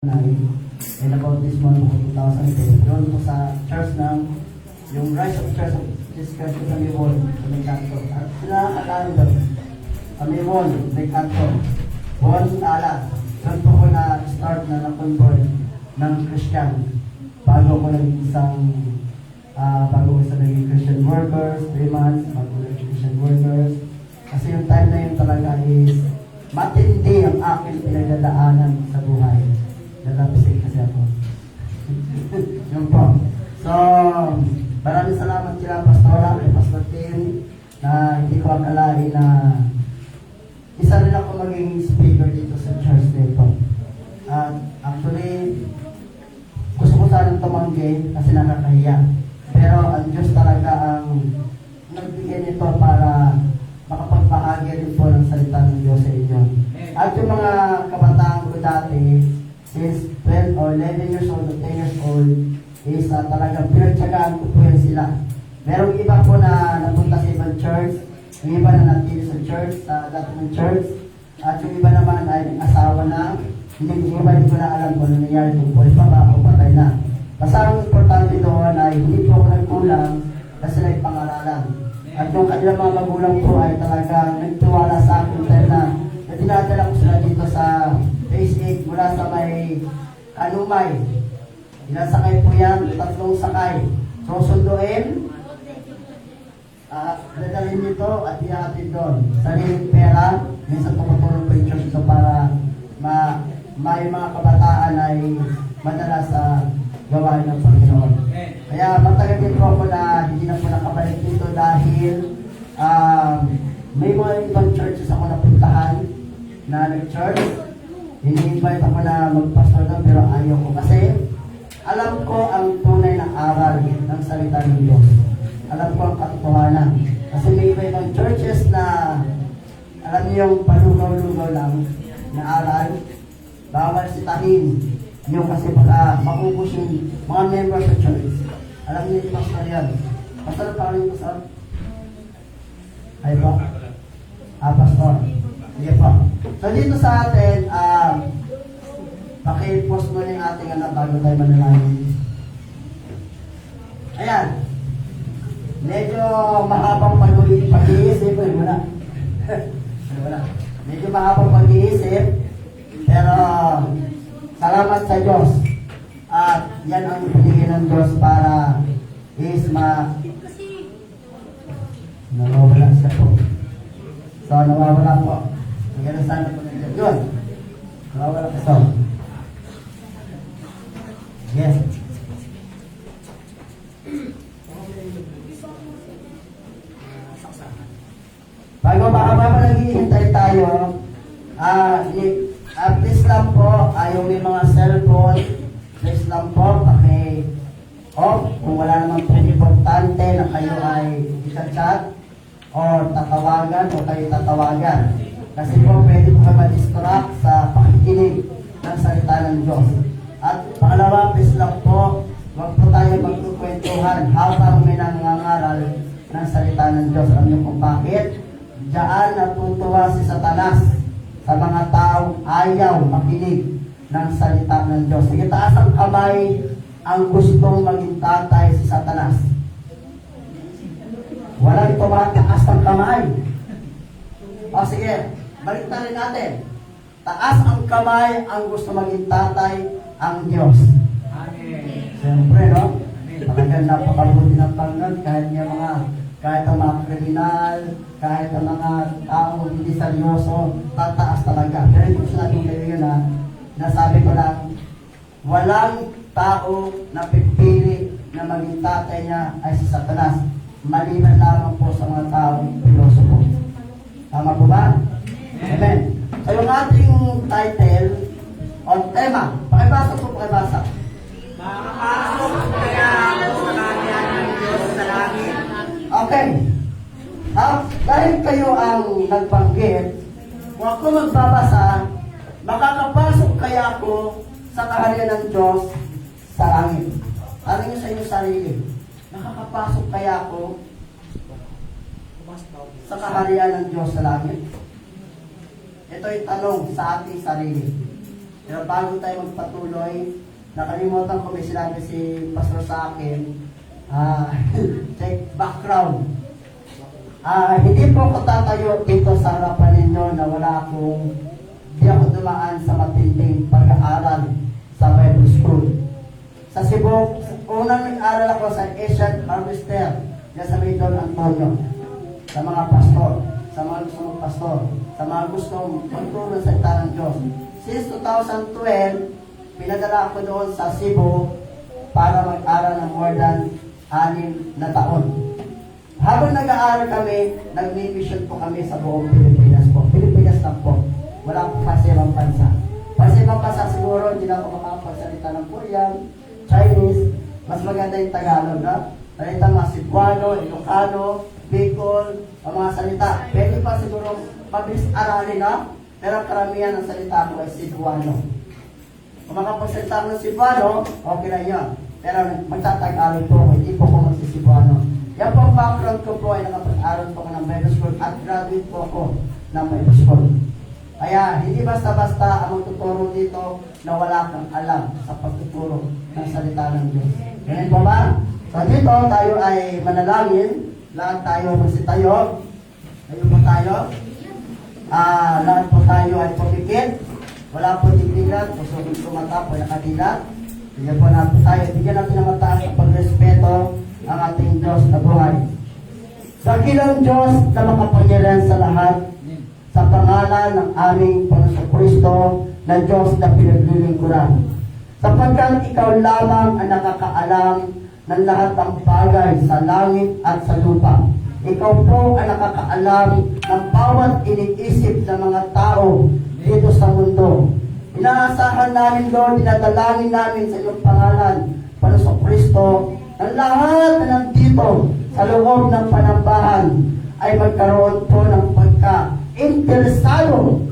And about this month of 2010, doon po sa church ng yung Rise of Church of Jesus Christ sa Amibol, sa may kanto. At pinakakalaan doon, Amibol, may kanto. Buwan ala, doon po ko na-start na na-convert ng Christian. Bago ko naging bago ko naging Christian workers, 3 months, bago naging Christian workers. Kasi yung time na yun talaga is matindi ang aking pinagdadaanan sa buhay. Nalapisig kasi ako. Yun po. So, maraming salamat kila Pastora, kay Pastor Tim, na hindi ko akalain na isa rin ako maging speaker dito sa church nito. At actually, gusto ko sanang tumanggi kasi nakakahiya. Pero ang Diyos talaga ang nagbigay nito para makapagbahagi rin po ng salita ng Diyos sa inyo. At yung mga kabataan ko dati, since 12 or 11 years old or 10 years old, is talagang pinagtsagaan ko po yan sila. Merong iba po na napunta sa ibang church, yung iba na natili sa church, sa dati ng church, at yung iba naman ay asawa na, hindi ko na alam kung ano nangyari kung po pa ba o patay na. Basta ang importante doon ay hindi po ako nagkulang kasi nagpangaralan. At yung kanilang mga magulang po ay talagang nagtiwala sa akin dahil na dinadala ko sila dito sa Phase 8 mula sa may Kanumay. Inasakay po yan, 3 sakay. Susunduin, dadalhin nito at ihahatid doon. Sariling pera, minsan tumutulong po yung church ito para may mga kabataan ay madalas sa gawain ng Panginoon. Kaya matagal din po ako na hindi na po nakabalik dito dahil may mga ibang churches ako napuntahan na nag-church. Ini-invite ako na mag-pastor doon pero ayaw ko kasi alam ko ang tunay na aral ng salita ng Diyos. Alam ko ang katotohanan. Kasi may ibang churches na alam niyo yung palugaw-lugaw lang na aral. Bawal sitahin. Yung kasi baka maubos yung mga members sa church. Alam niyo yung pastor yan. Pastor, parang yung pastor? Ay po? Pastor. Sige po. So dito sa atin, paki-post mo na yung ating bago tayo manalangin. Ayan. Medyo mahabang pag-iisip. Wala. Medyo mahabang pag-iisip. Pero, salamat sa Diyos. At yan ang pinigil ng Diyos para nawawala siya po. So, nawawala po. Maganda sana po ng Diyos. Nawawala ka so. Yes. Bago baka naghihintay tayo, please lang po, yung may mga cellphone, please lang po, off kung wala naman po importante na kayo ay i-chat o tatawagan o kayo tatawagan. Kasi po pwede po kayo ma-distract sa pakikinig ng salita ng Diyos. At pangalawa, please lang po, huwag po tayo magkukwentuhan habang may nangangaral ng salita ng Diyos. Alam niyo kung bakit? Diyan natutuwa si Satanas sa mga taong ayaw makinig ng salita ng Diyos. Sige, taas ang kamay ang gustong maging tatay si Satanas. Walang tumataas ang kamay. O sige, balik na rin natin. Taas ang kamay ang gusto maging tatay ang Diyos. Amen. Siyempre, no? Talagang napakabuti ng Panginoon kahit ang mga kriminal, kahit ang mga tao hindi seryoso, tataas talaga. Pero hindi ko sinabi kayo yun nasabi ko lang, walang tao na pipili na maging tatay niya ay si Satanas. Maliban lamang po sa mga taong pilosopo. Tama po ba? Amen. So yung ating title o tema, pakibasa po, pakibasa. Makakapasok kaya ako sa kanya ng Diyos sa langit. Okay. Dahil kayo ang nagbanggit, kung ako magbabasa, makakapasok kaya ako sa kaharian ng Diyos sa langit. Tanong niyo sa inyong sarili, makakapasok kaya ako sa kaharian ng Diyos sa langit? Ito ay tanong sa ating sarili. Pero bago tayo magpatuloy, nakalimutan ko may sinabi si Pastor sa akin, check background. Hindi po ako tatayo dito sa harapan ninyo na di ako dumaan sa matinding pag-aaral sa Bible School. Sa Cebu, unang nag-aral ako sa Asian Harvester, sa may Don Antonio, sa mga pastor, sa mga gustong pastor, sa mga gustong magturo sa salita ng Diyos. Since 2012, pinadala ako doon sa Cebu para mag-aral ng more than 6 na taon. Habang nag-aaral kami, nag-mission po kami sa buong Pilipinas po. Pilipinas lang po. Wala po kasi ibang bansa. Kasi ibang bansa siguro, hindi na ako makapagsalita ng Korean, Chinese, mas maganda yung Tagalog, na? Salita mga Cebuano, Ilocano, Bicol, ang mga salita. Pwede pa siguro mabilis aralin na, pero karamihan ng salita ko ay Cebuano. Kung makapagsalita ko ng Cebuano, okay na yun. Pero magtatagalog po ako, hindi po ako magsisibuano. Yan po ang background ko po ay nakapag-aral po ako ng Bible School at graduate po ako ng Bible School. Kaya hindi basta-basta ang magtuturo dito na wala kang alam sa pagtuturo ng salita ng Diyos. Ganyan po ba? So dito tayo ay manalangin. Lahat tayo magsitayo. Ayun po tayo. Lahat po tayo ay pumikit. Wala po tignigan. Pusugin ko mata po nakadila. Bigyan po natin tayo. Bigyan natin ng mataas sa pagrespeto ang ating Diyos na buhay. Dakilang Diyos na makapangyarihan sa lahat, sa pangalan ng aming Panginoong Kristo na Diyos na pinaglilingkuran. Sapagkat ikaw lamang ang nakakaalam ng lahat ng bagay sa langit at sa lupa. Ikaw po ang nakakaalam ng bawat iniisip ng mga tao dito sa mundo. Inaasahan namin, Lord, dinadalangin namin sa iyong pangalan, Panginoong Kristo, ang lahat na nandito sa loob ng panambahan ay magkaroon po ng pagka-interesado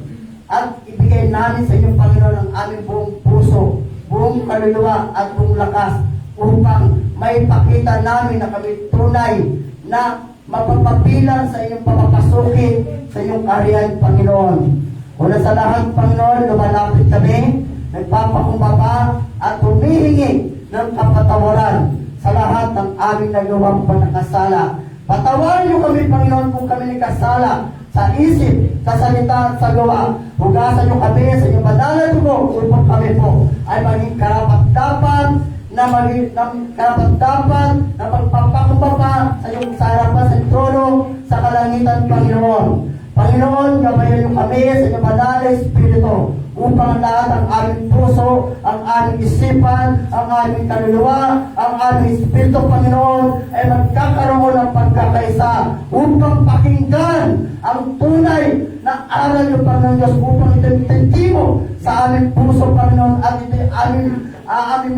at ibigay namin sa inyong Panginoon ang aming buong puso, buong kaluluwa at buong lakas upang maipakita namin na kami tunay na mapapapilan sa inyong papapasukin sa inyong kaharian, Panginoon. Una sa lahat, Panginoon, lumalapit kami, nagpapakumbaba at humihingi ng kapatawaran sa lahat ng aming nagawang pagkakasala. Patawarin niyo kami, Panginoon, kung kami nagkasala sa isip, sa salita at sa gawa. Hugasan niyo kami sa inyong banal na dugo upang kami po ay maging karapat-dapat na magpapakumbaba sa iyong harapan sa trono sa kalangitan, Panginoon. Panginoon, gabayan niyo kami sa inyong banal na Espiritu upang lahat ang aming puso, ang aming isipan, ang aming kaluluwa, ang aming Espiritu, Panginoon, ay magkakaroon ng pagkakaisa upang pakinggan ang tunay na aral niyo, Panginoon Diyos, upang ito intentibo sa aming puso, Panginoon, at ito aming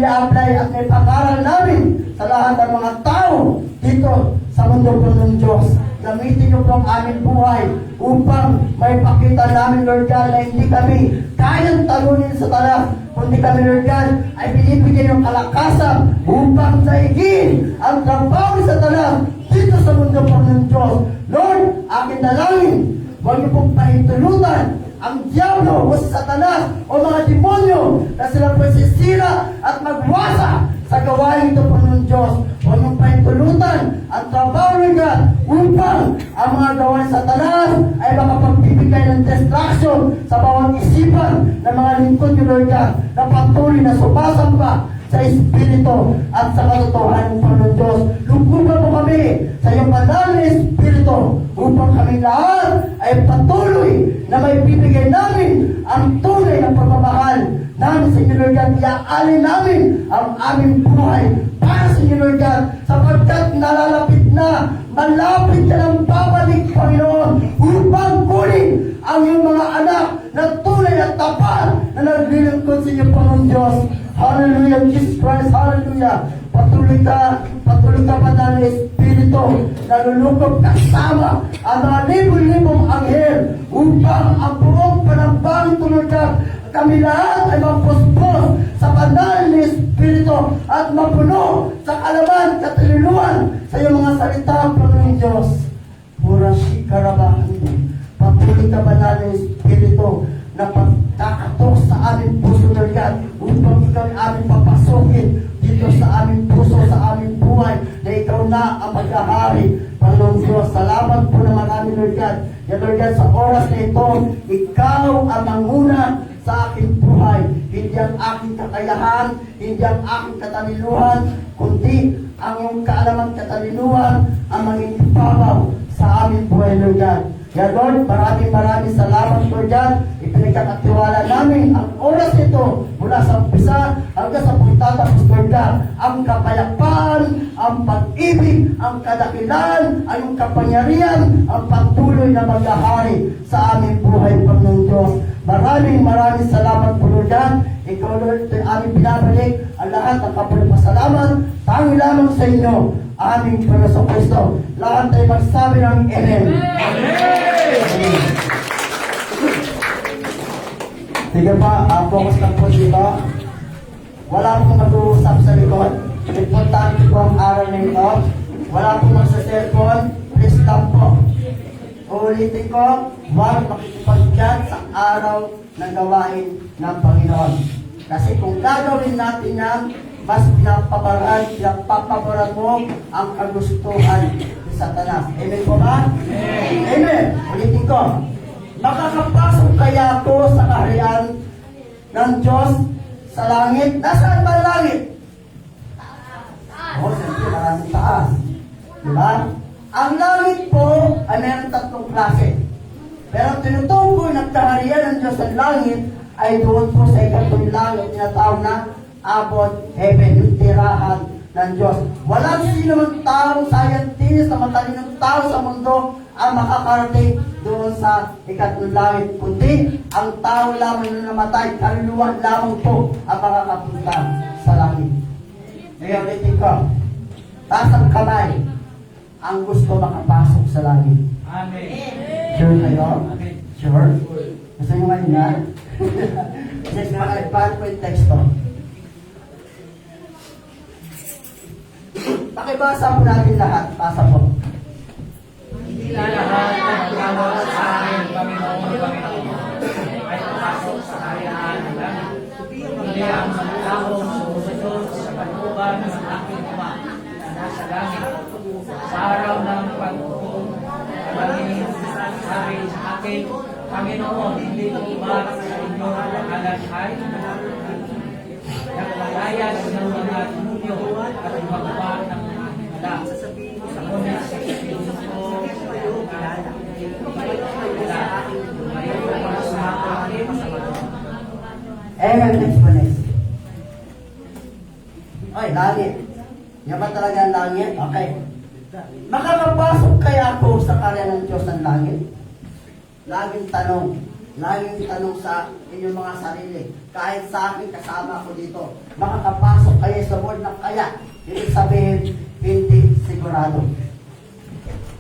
i-apply at may pag-aral namin sa lahat ng mga tao dito sa mundo, Panginoon Diyos. Gamitin niyo po ang aming buhay upang may pakita namin, Lord God, na hindi kami kayang talunin sa talas, kundi kami, Lord God, ay binibigyan ng kalakasan upang daigin ang trabaho sa talas dito sa mundo, Panginoon Diyos. Lord, akin dalangin, huwag niyo pong pahintulutan ang diablo o si Satanas o mga demonyo na sila po sisira at magwasa sa gawain ito, Panginoon Diyos. Huwag niyong pahintulutan ang trabaho ng God upang ang mga gawain sa Satanas ay makapagbibigay ng distraction sa bawat isipan ng mga lingkod niyo, Lord God, na patuloy na sumasamba sa Espiritu at sa katotohanan, Panginoon Diyos. Lukuban mo kami sa iyong banal na Espiritu upang kami lahat ay patuloy na may bibigay namin ang tunay na pagmamahal namin sa inyo, Lord God. Iaalin namin ang aming buhay para sa inyo, Lord God, sapagkat nalalapit na, malapit ka ng babalik, Panginoon, upang kunin ang iyong mga anak na tunay at tapat na naglilingkod sa inyo, Panginoon Diyos. Hallelujah, Jesus Christ, hallelujah. Patuloy ka banal na Espiritu na lulukog kasama ang mga libo-libong anghel upang ang buong panambangin tulad ka kami lahat ay magpuspos sa banal na Espiritu at mapuno sa kalaman, katalinuan sa iyong mga salita, Panginoon Diyos. Pura si karabahan mo. Patuloy ka banal na Espiritu na pagkakatawa katok sa aming puso, Lord God, upang ikaw ay aming papasukin dito sa aming puso, sa aming buhay, na ikaw na ang maghahari. Panginoon Diyos, salamat po na marami, Lord God. Ya Lord God, sa oras na ito, ikaw ang manguna sa aking buhay. Hindi ang aking kakayahan, hindi ang aking katalinuhan, kundi ang iyong kaalaman katalinuhan ang mangingipabaw sa aming buhay, Lord God. Kaya Lord, maraming salamat, Lord God. Ipinagkakatiwala namin ang oras nito mula sa umpisa hanggang sa pagtatapos, Lord God. Ang kapayapaan, ang pag-ibig, ang kadakilan, ang kapangyarihan, ang patuloy na maghahari sa aming buhay, Panginoon Diyos. Maraming salamat po, Lord God. Ikaw, Lord, ay aming pinabalik ang lahat ng kapagpasalamat. Tangi lamang sa inyo, aming Panginoon Kristo. Lahat ay magsabi ng Amen. Amen. Sige pa, focus lang po dito. Wala pong mag-uusap sa likod. Importante po ang araw na ito. Wala pong magsa-cellphone. Please stop po. Uulitin ko, huwag makikipag-chat sa araw ng gawain ng Panginoon. Kasi kung gagawin natin yan, mas pinapapaboran mo ang kagustuhan ni Satanas. Amen po ba? Amen. Ulitin ko, makakapasok kaya ako sa kaharian ng Diyos sa langit? Nasaan ba ang langit? Siyempre, maraming taas. Diba? Ang langit po ay mayroong tatlong klase. Pero ang tinutukoy ng kaharian ng Diyos sa langit ay doon po sa ikatong langit, tinatawag na above heaven, yung tirahan ng Diyos. Walang sino mang taong scientist na matalinong tao sa mundo ang makakarating doon sa ikatlong langit, kundi ang tao lamang na namatay, kaluluwa lamang po ang makakapunta sa langit. Ngayon, ulitin ko, taas ang kamay ang gusto makapasok sa langit. Amen. Sure kayo? Amen. Sure? Gusto nyo ngayon na? Yes, paano po yung teksto? Pakibasa po natin lahat. Pasa po. Hindi lahat ng tawag sa akin, Panginoon, ay papasok sa kaharian ng langit. Hindi ang mga taong sumusunod sa pagkuban ng aking Ama na nasa langit. Sa araw ng pagkukulang, sabi sa akin, Panginoon, hindi ko ba sa inyo pangalan ay nagpalayas ng mga demonyo at magpa ng mga himala. Ngunit sa Espiritu ko, ngayon ko para sa akin sa mga. Next po, next. Oy, langit. Yan ba talaga ang langit? Okay. Makakapasok kaya ako sa kaharian ng Diyos ng langit? Laging tanong sa inyong mga sarili. Kahit sa akin, kasama ako dito. Makakapasok kayo sa word na kaya. Ibig sabihin, hindi sigurado.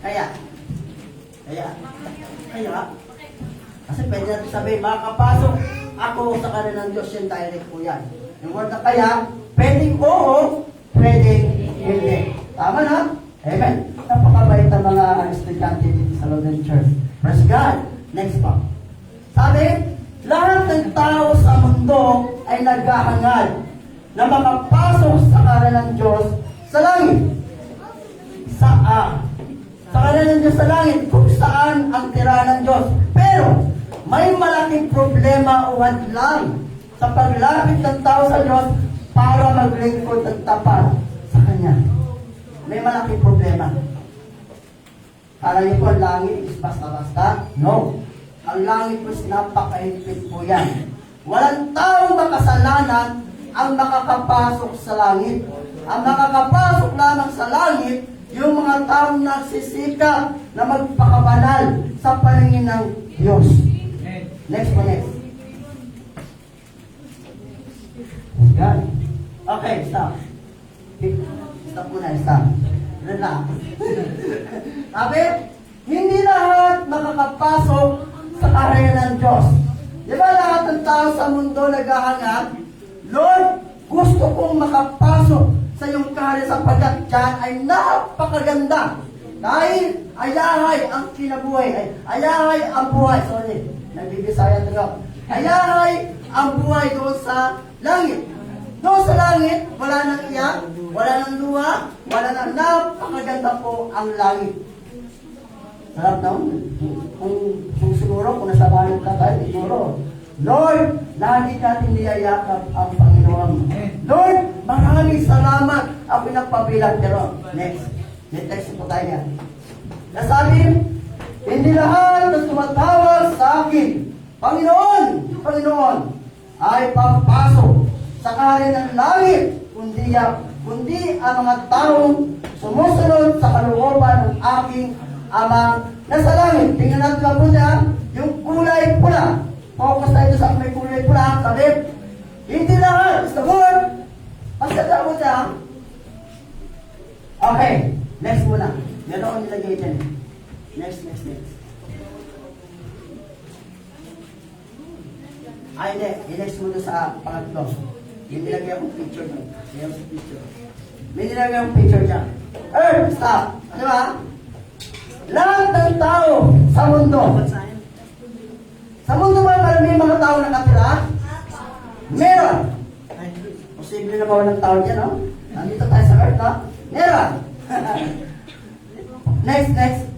Kaya. Kasi pwede natin sabihin, makakapasok ako sa kaharian ng Diyos, yan direct po yan. Yung word na kaya, pwedeng oo, pwedeng hindi. Tama na? Amen. Napakabait ang mga estudyante dito sa Lord's Church. Praise God. Next pa. Sabi, lahat ng tao sa mundo ay naghahangad na makapasok sa kaharian ng Diyos sa langit. Sa kaharian ng Diyos sa langit, kung saan ang tirahan ng Diyos. Pero, may malaking problema o hadlang sa paglapit ng tao sa Diyos para maglingkod ng tapat sa Kanya. May malaking problema. Kala niyo po ang langit is basta-basta? No. Ang langit po is napakahigpit po yan. Walang taong makasalanan ang makakapasok sa langit. Ang makakapasok lamang sa langit, yung mga taong nagsisikap na magpakabanal sa paningin ng Diyos. Next po, next. Yan. Okay, stop. Stop muna, stop. Relax. Sabi, hindi lahat makakapasok sa kaharian ng Diyos. Di ba lahat ng tao sa mundo naghahangad? Lord, gusto kong makapasok sa iyong kaharian sapagkat dyan ay napakaganda. Dahil ayahay ang kinabuhay. Ayahay ang buhay. Sorry, nagbibisaya ito. Ayahay ang buhay doon sa langit. Doon sa langit, wala nang iyak, wala nang luha, wala nang napakaganda po ang langit. Sarap na kung siguro, kung nasa langit ka tayo, siguro, Lord, lagi natin niyayakap ang Panginoon. Lord, maraming salamat ang pinagpabilang. Pero, next po tayo yan. Nasabi, hindi lahat na tumatawag sa akin, Panginoon, ay papasok sa kaharian ng langit, kundi ang mga taong sumusunod sa kalooban ng aking Amang nasa langit. Tingnan natin lang po niya, yung kulay pula. Focus tayo sa may kulay pula. Sabi, hindi lahat. Is the word. Pasada mo siya. Okay. Next muna. Meron akong nilagay dyan. Next. Ay, hindi. I-next muna sa pangatlo. Yung nilagay akong picture dyan. May nilagay akong picture dyan. Earth, stop. Ano ba? Lahat ng tao sa mundo. Sa mundo ba may mga tao nakatira? Meron. Posible na ba walang tao dyan, no? Nandito tayo sa earth, no? Meron. Next.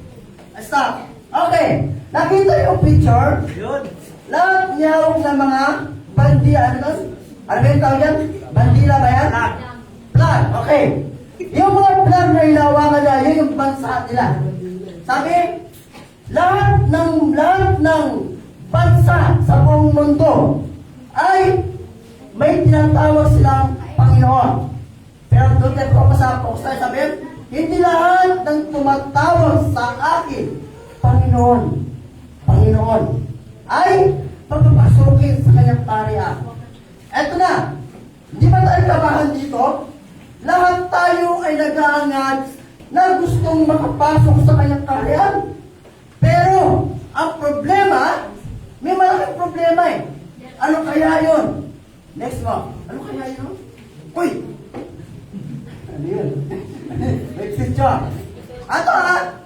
Stop. Okay. Nakita yung picture. Lahat niyawag na mga bandila. Ano ba yung tawag yan? Bandila ba yan? Flag. Okay. Yung mga flag na inawagan na, yun yung bansa nila. Sabi, lahat ng bansa sa buong mundo ay may tinatawag silang Panginoon. Pero doon tayo papasapok tayo, sabi, hindi lahat ng tumatawag sa akin, Panginoon, ay papapasukin sa kanyang parian. Eto na, hindi ba tayo kabahan dito? Lahat tayo ay nag-aangad na gustong makapasok sa kanyang kaharian. Pero, ang problema, may malaking problema eh. Ano kaya yun? Next mo. Ano kaya yun? Uy! Ano yun? May picture. Ato ha?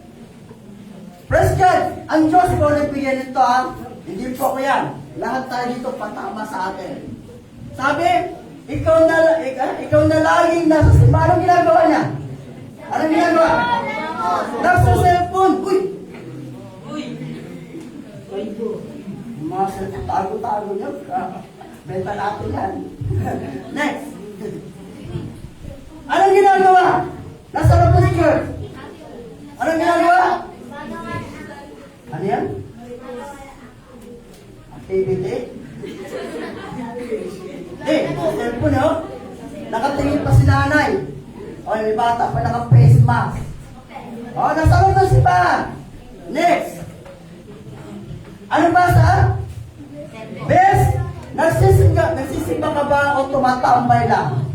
Praise God! Ang Diyos ko nagbigay nito ha? Hindi po ko yan. Lahat tayo dito patama sa atin. Sabi, ikaw na laging nasa simbahan. Anong ginagawa niya? Anong ginagawa? Nasa cellphone. Uy! Mga cellphone, tago-tago niyo. Benta natin yan. Next. Anong ginagawa? Nasa picture. Anong ginagawa? Ano yan? Activity? Cellphone yun. Nakatingin pa si nanay. O, may bata pa naka-face mask. O, nasa loob ng simbahan. Next. Ano ba sa? Best, nagsisimba ka ba o tumatambay lang?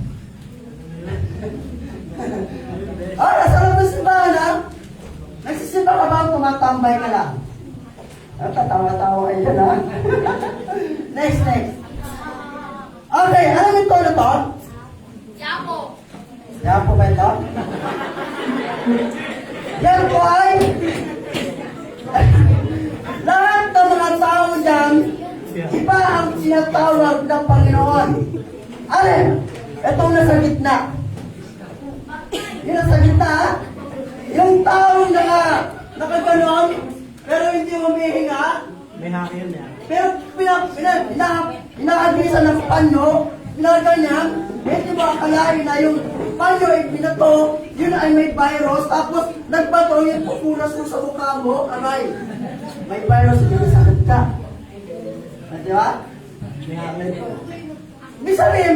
O, nasa loob ng simbahan ha? Nagsisimba ka ba o tumatambay ka lang? Tatawa-tawa kayo dyan ha? Next. Okay, ano ito na to? Yapo ba ito? Yan po ay lahat ng mga tao dyan, iba ang sinatawag ng Panginoon. Alin? Itong nasa gitna. Yung nasa gitna, ha? Yung tao na nakaganon, pero hindi humihinga. May hangin yan. Pero inahagisan ng panyo, pinaganyan, hindi mo akalain na yung panyo ay binato, yun ay may virus, tapos nagbato, yung pupunas mo sa mukha mo, aray. May virus, hindi sakit ka. Di ba? May hangin. Ibig sabihin,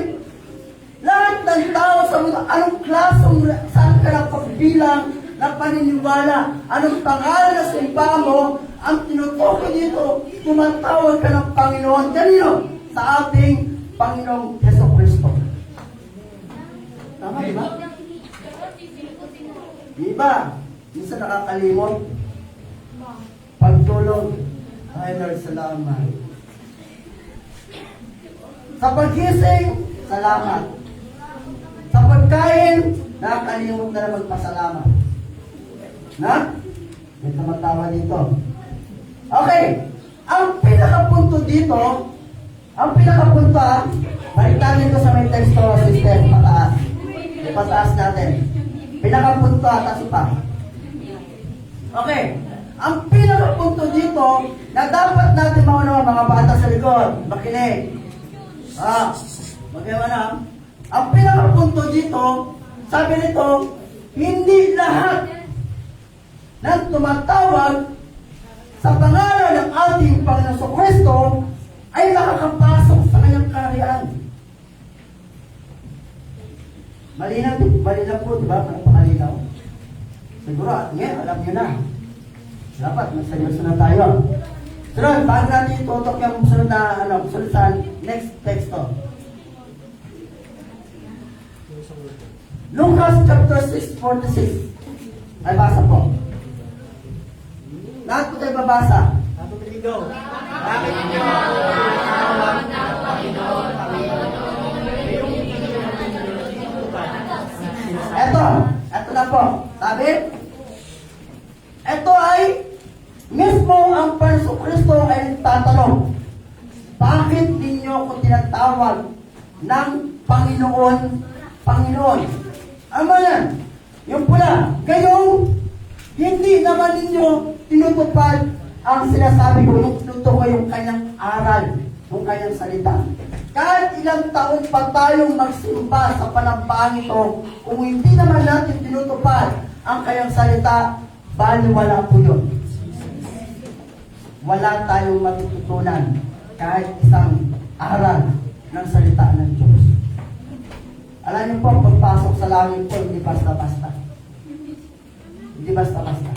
lahat ng tao sa mundo, anong klasong, saan ka ng pagbilang, ng paniniwala, anong pangalan na simbahan mo, ang tinutukoy dito, tumatawag ka ng Panginoon. Kanino? Sa ating Panginoong Yeso Cristo. Tama, di ba? Di ba? Minsan nakakalimot. Pagtulog. Ay, Lord, salamat. Sa pagkising, salamat. Sa pagkain, nakakalimot na na magpasalamat. Na? May tumatawa dito. Okay. Ang pinakapunto dito, Ang pinakapunta, baliktadin ko sa may texto system, pataas. Ipataas natin. Pinakapunta, taas pa. Okay. Ang pinakapunto dito, na dapat natin maunawa mga bata sa likod, makinig. Magawa na. Ang pinakapunto dito, sabi nito, hindi lahat ng tumatawag sa pangalan ng ating Panginoon Kristo ay nakakapasok sa kanyang kaharian. Malinaw po, di ba? Napakalinaw. Siguro, ngayon, alam nyo na. Dapat, maseryoso na tayo. Sunod, bago natin itutok yung sunod na, sunod sa next texto. Lucas chapter 6:46. Ay, basa po. Lahat po tayo babasa. Bakit ninyo ako tinatawag ng Panginoon, Panginoon? Eto na po. Sabi, eto ay mismo ang Panginoon Kristo ay tatanong, bakit ninyo ako tinatawag ng Panginoon, Panginoon? Ano yan? Yung pula, gayong hindi naman ninyo tinutupad ang sinasabi ko, yung tinuto ko yung kanyang aral, yung kanyang salita. Kahit ilang taon pa tayong magsimba sa panambang ito, kung hindi naman natin tinutupad ang kanyang salita, baliwala po yun. Wala tayong matututunan kahit isang aral ng salita ng Diyos. Alam niyo po, pagpasok sa langit po, hindi basta-basta. Hindi basta-basta.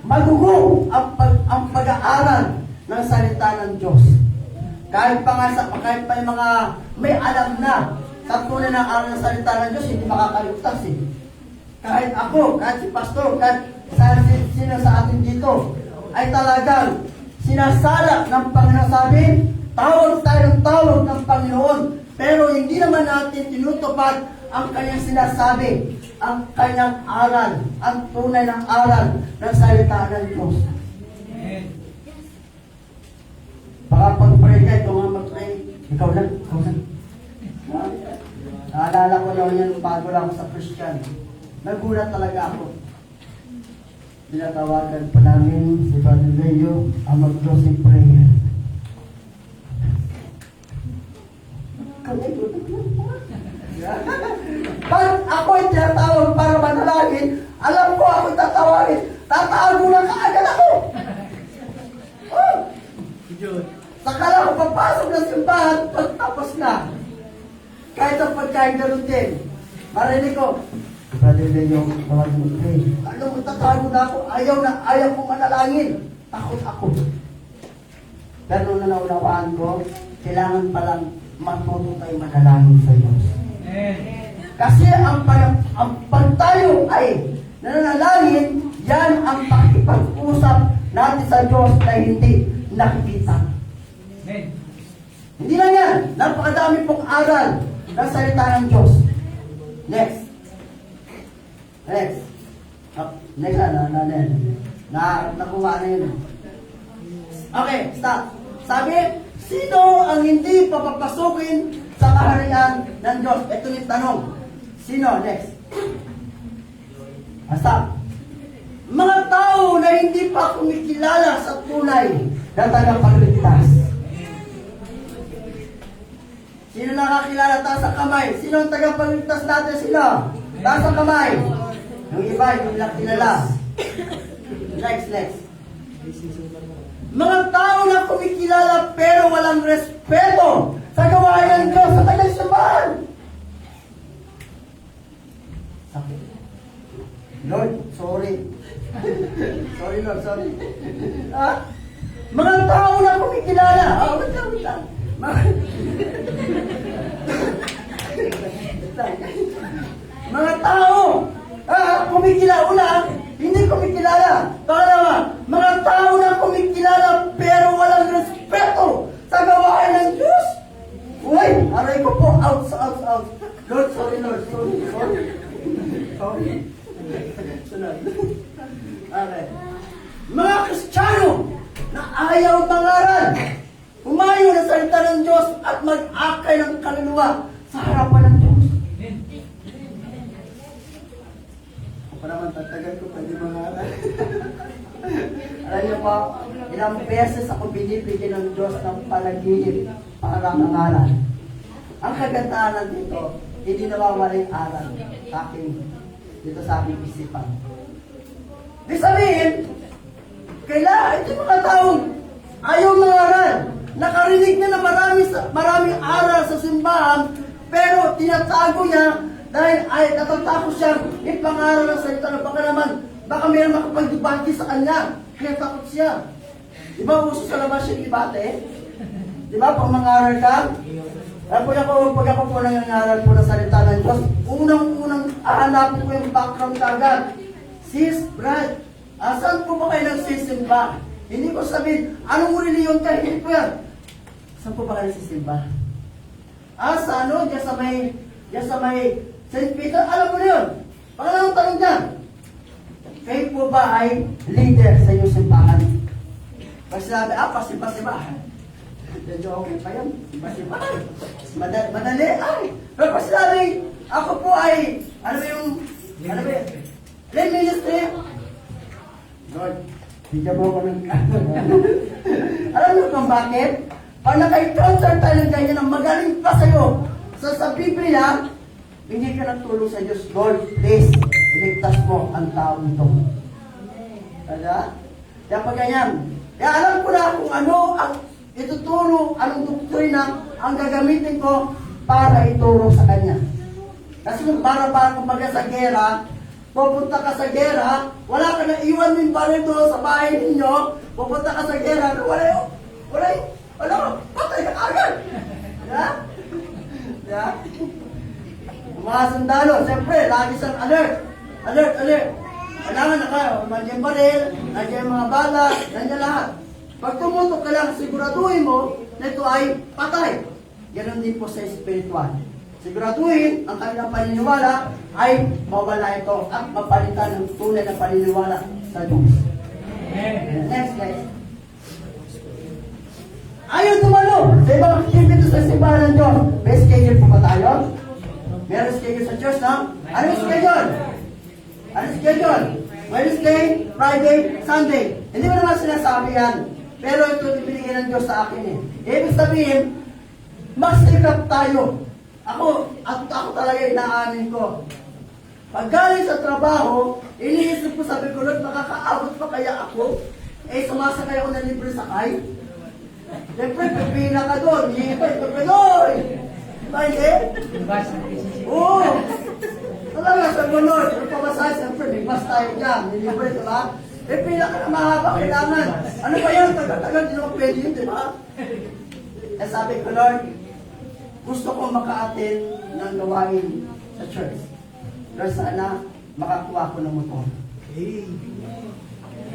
Magugo ang pag-aaral ng salita ng Diyos. Kahit pa yung mga may alam na sa tunay ng aral ng salita ng Diyos, hindi makakaligtas eh. Kahit ako, kahit si Pastor, kahit sino sa atin dito, ay talagang sinasala ng Panginoon. Sabi, tawag tayo ng tawag ng Panginoon, pero hindi naman natin tinutupad ang kanyang sinasabi, ang kanyang aral, ang tunay ng aral ng salita ng Diyos. Baka pag-pray ka, ito nga mag-pray. Ikaw lang. Naalala ko naman yan bago lang ako sa Christian. Nagulat talaga ako. Tinatawagan pa namin si Father Leo ang mag-closing prayer. Pag ako ay tinatawag para manalangin, alam ko ako tatawagin, tatago na kaagad ako. Oh. Sakala ko papasok ng simbahan, pagtapos na. Kahit ang pagkain gano'n din. Marinig ko, Brother Leo, bawag mo pray. Ano mo, tatago na ako, ayaw ko manalangin. Takot ako. Pero nung naunawaan ko, kailangan palang matuto tayo manalangin sa Diyos. Kasi ang pag tayo ay nananalangin, yan ang pakipag-usap natin sa Diyos na hindi nakikita. Hindi lang yan. Napakadami pong aral ng salita ng Diyos. Next. Nakuha na yun. Okay, stop. Sabi, sino ang hindi papapasukin sa kaharian ng Diyos? Ito yung tanong. Sino? Next. Stop. Mga tao na hindi pa kumikilala sa tunay na tagapagligtas. Sino nakakilala? Taas ang kamay. Sino ang tagapagligtas natin? Sino? Taas ang kamay. Yung iba, hindi lang kilala. Next. Mga tao na kumikilala pero walang respeto sa gawain ng Diyos sa kanyang simbahan. Sakit. Lord, sorry. Sorry, Lord, sorry. Mga tao na kumikilala. Wait lang. Mga tao kumikilala, hindi kumikilala. Pangalawa, mga tao na kumikilala pero walang respeto sa gawain ng Diyos. Uy, aray ko po, out. Lord, sorry. Sunod. Okay. Mga Kristiyano na ayaw mangaral. Umayo na salita ng Diyos at mag-akay ng kaluluwa sa harapan ng Diyos. Ako naman, tatagal ko pa di mga alam niyo po, ilang beses ako binibigyan ng Diyos ng panaginip para mangaral. Ang kagandahan dito, hindi nawawala yung aral dito sa aking isipan. Di sabihin, kailangan ito mga taong ayaw mangaral. Nakarinig na na maraming aral sa simbahan, pero tinatago niya dahil ay natatakot siyang ipangaral ng salita na baka mayroon makapag-debate sa kanya. Kaya takot siya. Di ba uso sa labas yung debate? Di ba pag mangaral ka? Pag ako po nangangaral po ng salita ng Diyos, unang hahanapin ko yung background agad. Sis, Brad, saan po ba kayo nagsisimba? Hindi ko sabihin, anong reliyon ka? Hindi ko yan. Saan po ba kayo nagsisimba? Sa ano? Diyan sa may St. Peter, alam mo na yun. Pangalawang tanong dyan. Kayo po ba ay leader sa inyong simbahan? Pag sinabi, pasimba-simbahan. Medyo okay pa yan. Simba-simbahan. Madali, ay. Pero pag sinabi, ako po ay, lay ministry. Lord, bigyan mo ko ng alam mo kung bakit? Pag naka-encounter tayo ng ganyan na magaling pa sa'yo sa Biblia, hindi ka nagtulong sa Diyos. Lord, please, iligtas mo ang tao nito. Kaya? Kaya pag ganyan. Kaya alam ko na kung ano ang ituturo, anong doktrina ang gagamitin ko para ituro sa kanya. Kasi kung para kumbaga sa gera, pupunta ka sa gera, wala ka na iwan ng baril doon sa bahay ninyo, pupunta ka sa gera, patay ka agad. Yeah? Mga sundalo, siyempre, lagi siyang alert. Kailangan na kayo, nandiyan baril, nandiyan mga bala, nandiyan lahat. Pag tumutok ka lang, siguraduhin mo na ito ay patay. Ganon din po sa spiritual. Siguraduhin ang kanilang paniniwala ay mawala ito at mapalitan ng tunay na paniniwala sa Diyos. Next guys. Ayaw tumalo sa ibang activity sa simbahan ng Diyos. May schedule po ba tayo? Meron schedule sa church, no? Anong schedule? Wednesday, Friday, Sunday. Hindi mo naman sinasabi yan. Pero ito ibinigay ng Diyos sa akin eh. Ibig sabihin, mas sikap tayo. Ako talaga inaamin ko. Pag galing sa trabaho, iniisip ko, sabi ko, Lord, makakaabot pa kaya ako? Sumasakay ako ng libre sakay. Siyempre, pipila ka doon. Hihintay ko ka doon. Diba, hindi? Oo. Talaga, sabi ko, Lord, ano pa masahe? Siyempre, may bus tayo dyan. Libre, diba? Pila ka na mahaba, kailangan. Ano ba yan? Tagal-tagal, di naman pwede yun, diba? Sabi ko, Lord, gusto ko maka-attend ng gawain sa church. Lord, sana makakuha ko ng motor.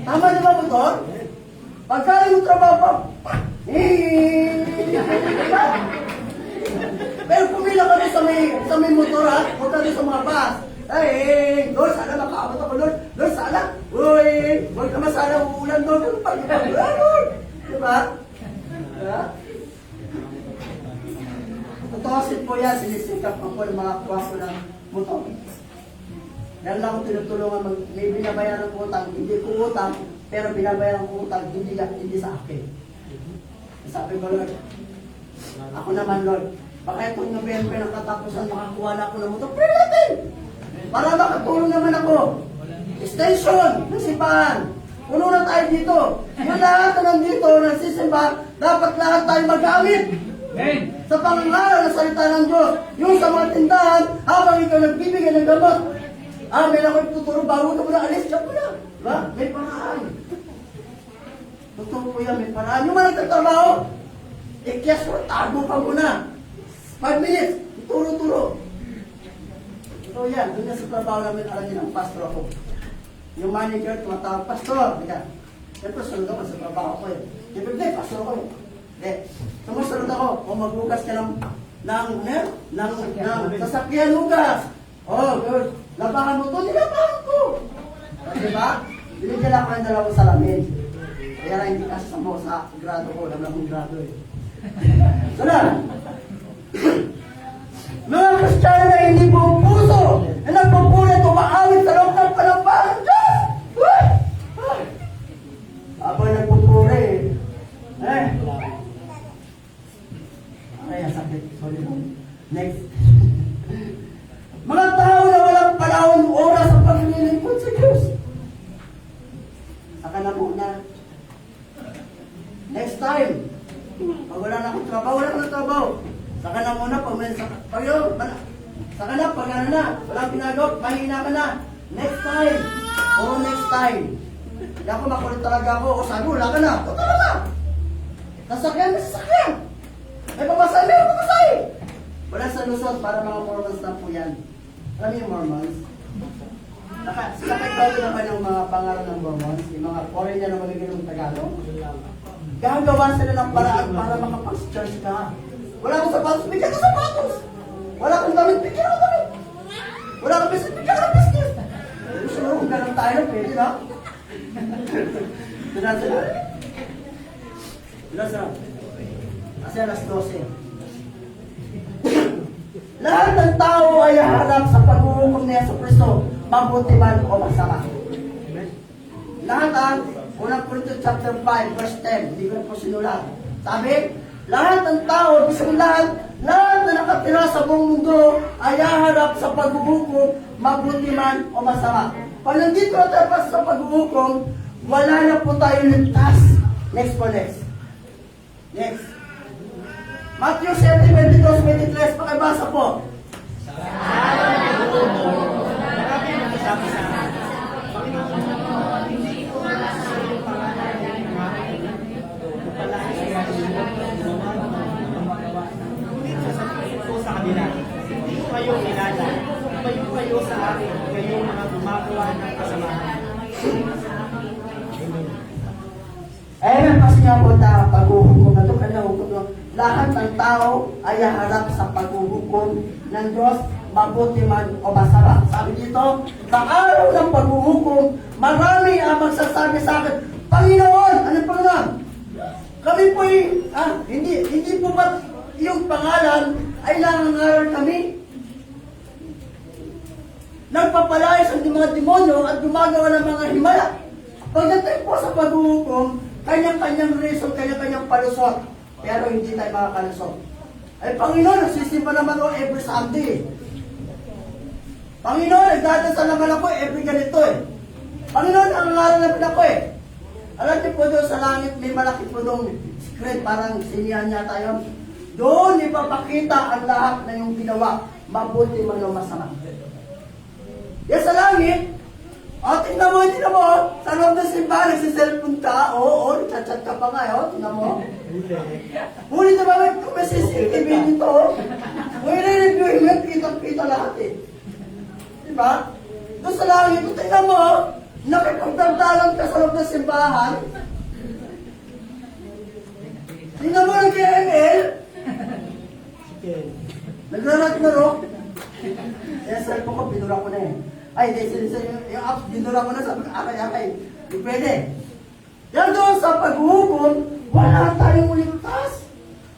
Tama di ba motor? Pagkaling mo trabaho, pero pumila ka sa may motor ha, huwag ka sa mga bus. Lord, sana makaabot ako, Lord. Lord, sana, huwag naman sana uulan doon. Lord, diba? Tutosin po yan, sinisikap ako ng mga kuha ko ng motor. Meron lang akong tinutulungan, may binabayaran ng utang, hindi ko utang, pero binabayaran ng utang, hindi sa akin. Sabi ko, Lord, ako naman, Lord, baka itong November ng katapusan, makakuha na ako ng motor, pwede natin! Para makatulong naman ako. Station, nasipahan. Puno na tayo dito. Yung lahat na nandito, nagsisimba, dapat lahat tayo magamit. Sa pangangaral ng salita ng Diyos. Yung sa mga tindahan, habang ikaw nagbibigay ng gamot. May lang ako tuturo, bago ka muna alis, siya muna. Diba? May paraan. Totoo po yan, may paraan. Yung mga nagtatrabaho, ikyas ko, tago ka muna. 5 minutes, turo-turo. So yan, doon sa trabaho namin, alam niyo ng pastor ako. Yung manager, tumatawag, pastor, diba? Siyempre, sunod ako sa trabaho ko eh. Siyempre, hindi, pastor ako eh. Hindi. Sumusunod ako, kung magbukas ka ng sasakyan hugas. Good. Labahan mo to, nilabahan ko. Diba? Binigyan ako ng 2 salamin. Kaya lang hindi kasi sa grado ko, alam akong grado eh. Sana. Mga Kristiyano na hindi buong puso, na nagpupulit, umaawit sa loob ng palampakan ng Diyos. Uy! Ay! Habang nagpupuri, ay, ang sakit. Sorry. Next. Mga tao na walang panahon oras ang paglilingkod sa Diyos. Saka na muna. Next time. Pag wala na akong trabaho, wala akong trabaho. Saka na muna, saka na, pag ano na, walang pinagawa, mahina ka na. Next time. Oo, next time. Hindi ako makulit talaga ako. O sabi, wala ka na. Totoo na. Nasakyan, nasakyan. May papasahin, may papasahin. Wala sa Luzon, para mga Mormons lang po yan. Alam niyo yung Mormons? Nakapagbago naman yung mga pangalan ng Mormons, yung mga foreigner na magiging ng Tagalog. Gagawa sila ng paraan para makapag-church ka. Wala akong sapatos, bigyan ka sapatos. Wala akong damit, bigyan ako damit. Wala akong business, bigyan ako business. Gusto mo kung ganun tayo, pwede na? Doon sila. Doon sila. Kasi alas 12. Lahat ng tao ay harap sa paghuhukom ni Jesucristo, mabuti man o masama. Lahat ang unang Corintians chapter 5 verse 10, hindi ko po sinulat. Sabi, lahat ng tao, isang lahat na nakatira sa buong mundo ay haharap sa paghuhukom, mabuti man o masama. Pag nandito na tayo sa paghuhukom, wala na po tayo ligtas. Next po, next. Next. Matthew 7:22-23, pakibasa po. Sa kanila, hindi ko kayo kilala. Tumayo kayo sa akin, kayong mga gumagawa ng kasamahan. Eh, kasi nga po tayo, paghuhukom na ito, kanya hukom lahat ng tao ay haharap sa paghuhukom ng Diyos, mabuti man o masama. Sabi dito, sa araw ng paghuhukom, marami ang magsasabi sa akin, Panginoon, anong Panginoon? Kami po hindi po ba yung pangalan ay nangangaral kami? Nagpapalayas ang mga demonyo at gumagawa ng mga himala. Pagdating po sa paghuhukom, kanyang-kanyang reason, kanyang-kanyang palusot. Pero hindi tayo makakalusot. Ay, Panginoon, nagsisimba naman ako every Sunday. Panginoon, nagdadasal naman ako every ganito eh. Panginoon, ang ngalan naman ako eh. Alam niyo po doon sa langit, may malaki po doon screen, parang sinihan niya tayo. Doon ipapakita ang lahat na yung ginawa, mabuti man o masama. Yan sa langit, tingnan mo, sa loob ng simbahan, nagsiselfon ka, oo, nagchat-chat ka pa nga, tingnan mo. Huli na ba, kung may CCTV dito, kung i-reviewin mo, kitang-kita lahat eh. Diba? Doon sa langit, tingnan mo, nakipagdagdalan ka sa loob ng simbahan. Tingnan mo ng KML. Nagrarat na ro. Yung cellphone ko, pinura ko na eh. Ay, yung apps, binura ko na, sabi ko, akay. Hindi pwede. Yan doon sa paghuhukom, wala tayong ligtas.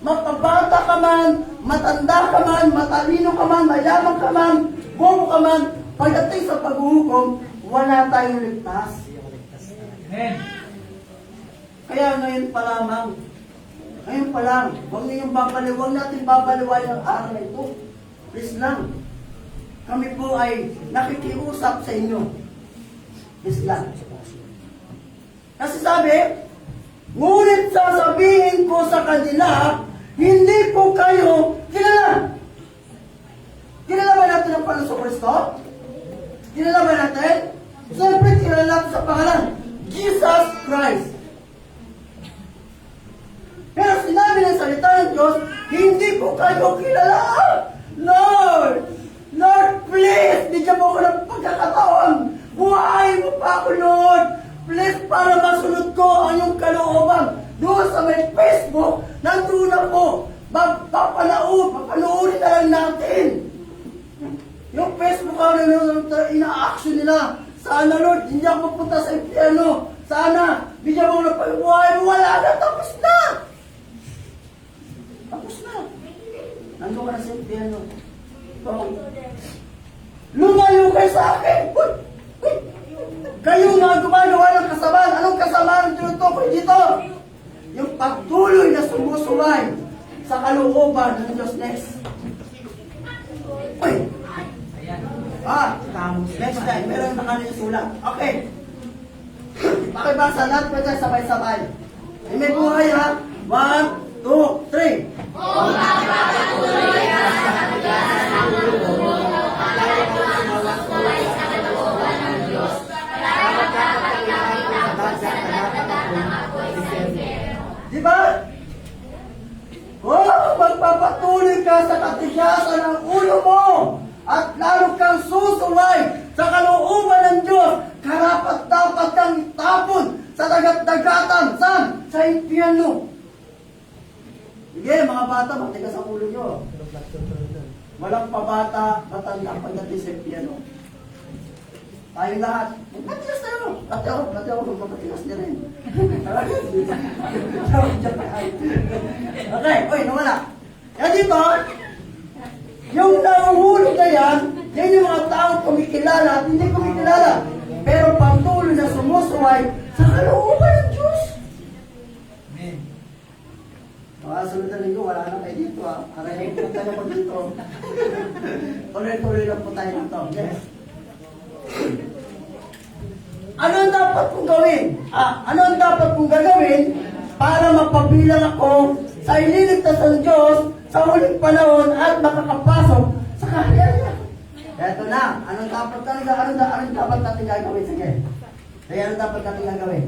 Mapabata ka man, matanda ka man, matalino ka man, mayaman ka man, bobo ka man, pagdating sa paghuhukom, wala tayong ligtas. Amen. Kaya ngayon pa lamang, huwag natin babaliwain ang araw na ito. Please lang. Kami po ay nakikiusap sa inyo. Please lang. Kasi sabi, ngunit sasabihin ko sa kanila, hindi po kayo kilala. Kilala ba natin ang Panginoon Kristo? Kilala ba natin? Siyempre kilala natin sa pangalan, Jesus Christ. Pero sinabi ng salita ng Diyos, hindi ko kayo kilala. Lord, please, bigyan mo ko ng pagkakataon. Buhayin mo pa ako, Lord. Please, para masunod ko ang iyong kalooban. Doon sa may Facebook, nandun ako. Papanoorin na lang natin. Yung Facebook ina-action nila. Sana, Lord, hindi ako mapunta sa impyerno. Sana, bigyan mo ko ng pagbuhay. Wala na, tapos na. Tapos na. Nandun ka na sa impyerno. So, lumayo kayo sa akin! Uy! Uy! Kayo nga gumagawa ng kasamaan. Anong kasamaan ang tinutukoy dito? Yung pagtuloy na sumusuway sa kalooban ng Diyos. Next. Uy! Next time. Meron nakalagay sulat. Okay. Pakibasa lahat pa dyan sabay-sabay. May buhay ha. 1, 2, 3. Kung magpapatuloy ka sa katigasan ng ulo mo, paglayo mo ang mawag-uway sa kalooban ng Diyos, dapat kapag-ilagay tapos sa nagtatatang ako'y sa impyerno. Di ba? Oh, magpapatuloy ka sa katigasan ng ulo mo at lalo kang susuway sa kalooban ng Diyos. Karapat-dapat kang itapon sa dagat-dagatan. Saan? Sa impyerno. Sige, mga bata, matigas ang ulo nyo. Walang pabata, matanda pagdating sa impyerno. Tayong lahat. Matigas tayo. Pati ako, magpapatigas niya rin. Okay, oy, nawala. Kaya dito, yung nahuhulog na yan yung mga taong kumikilala at hindi kumikilala. Pero patuloy na sumusuway sa kalooban ng Diyos. Amen. Mga sunod na linggo, wala na kayo dito ha. Aray po tayo po dito. Tuloy-tuloy lang po tayo nito. Yes. Ano ang dapat kong gawin? Ano ang dapat kong gagawin para mapabilang ako sa ililigtas ng Diyos sa huling panahon at makakapasok sa kaharian niya? Eto na. Anong dapat natin gagawin? Sige. Kaya anong dapat natin gagawin?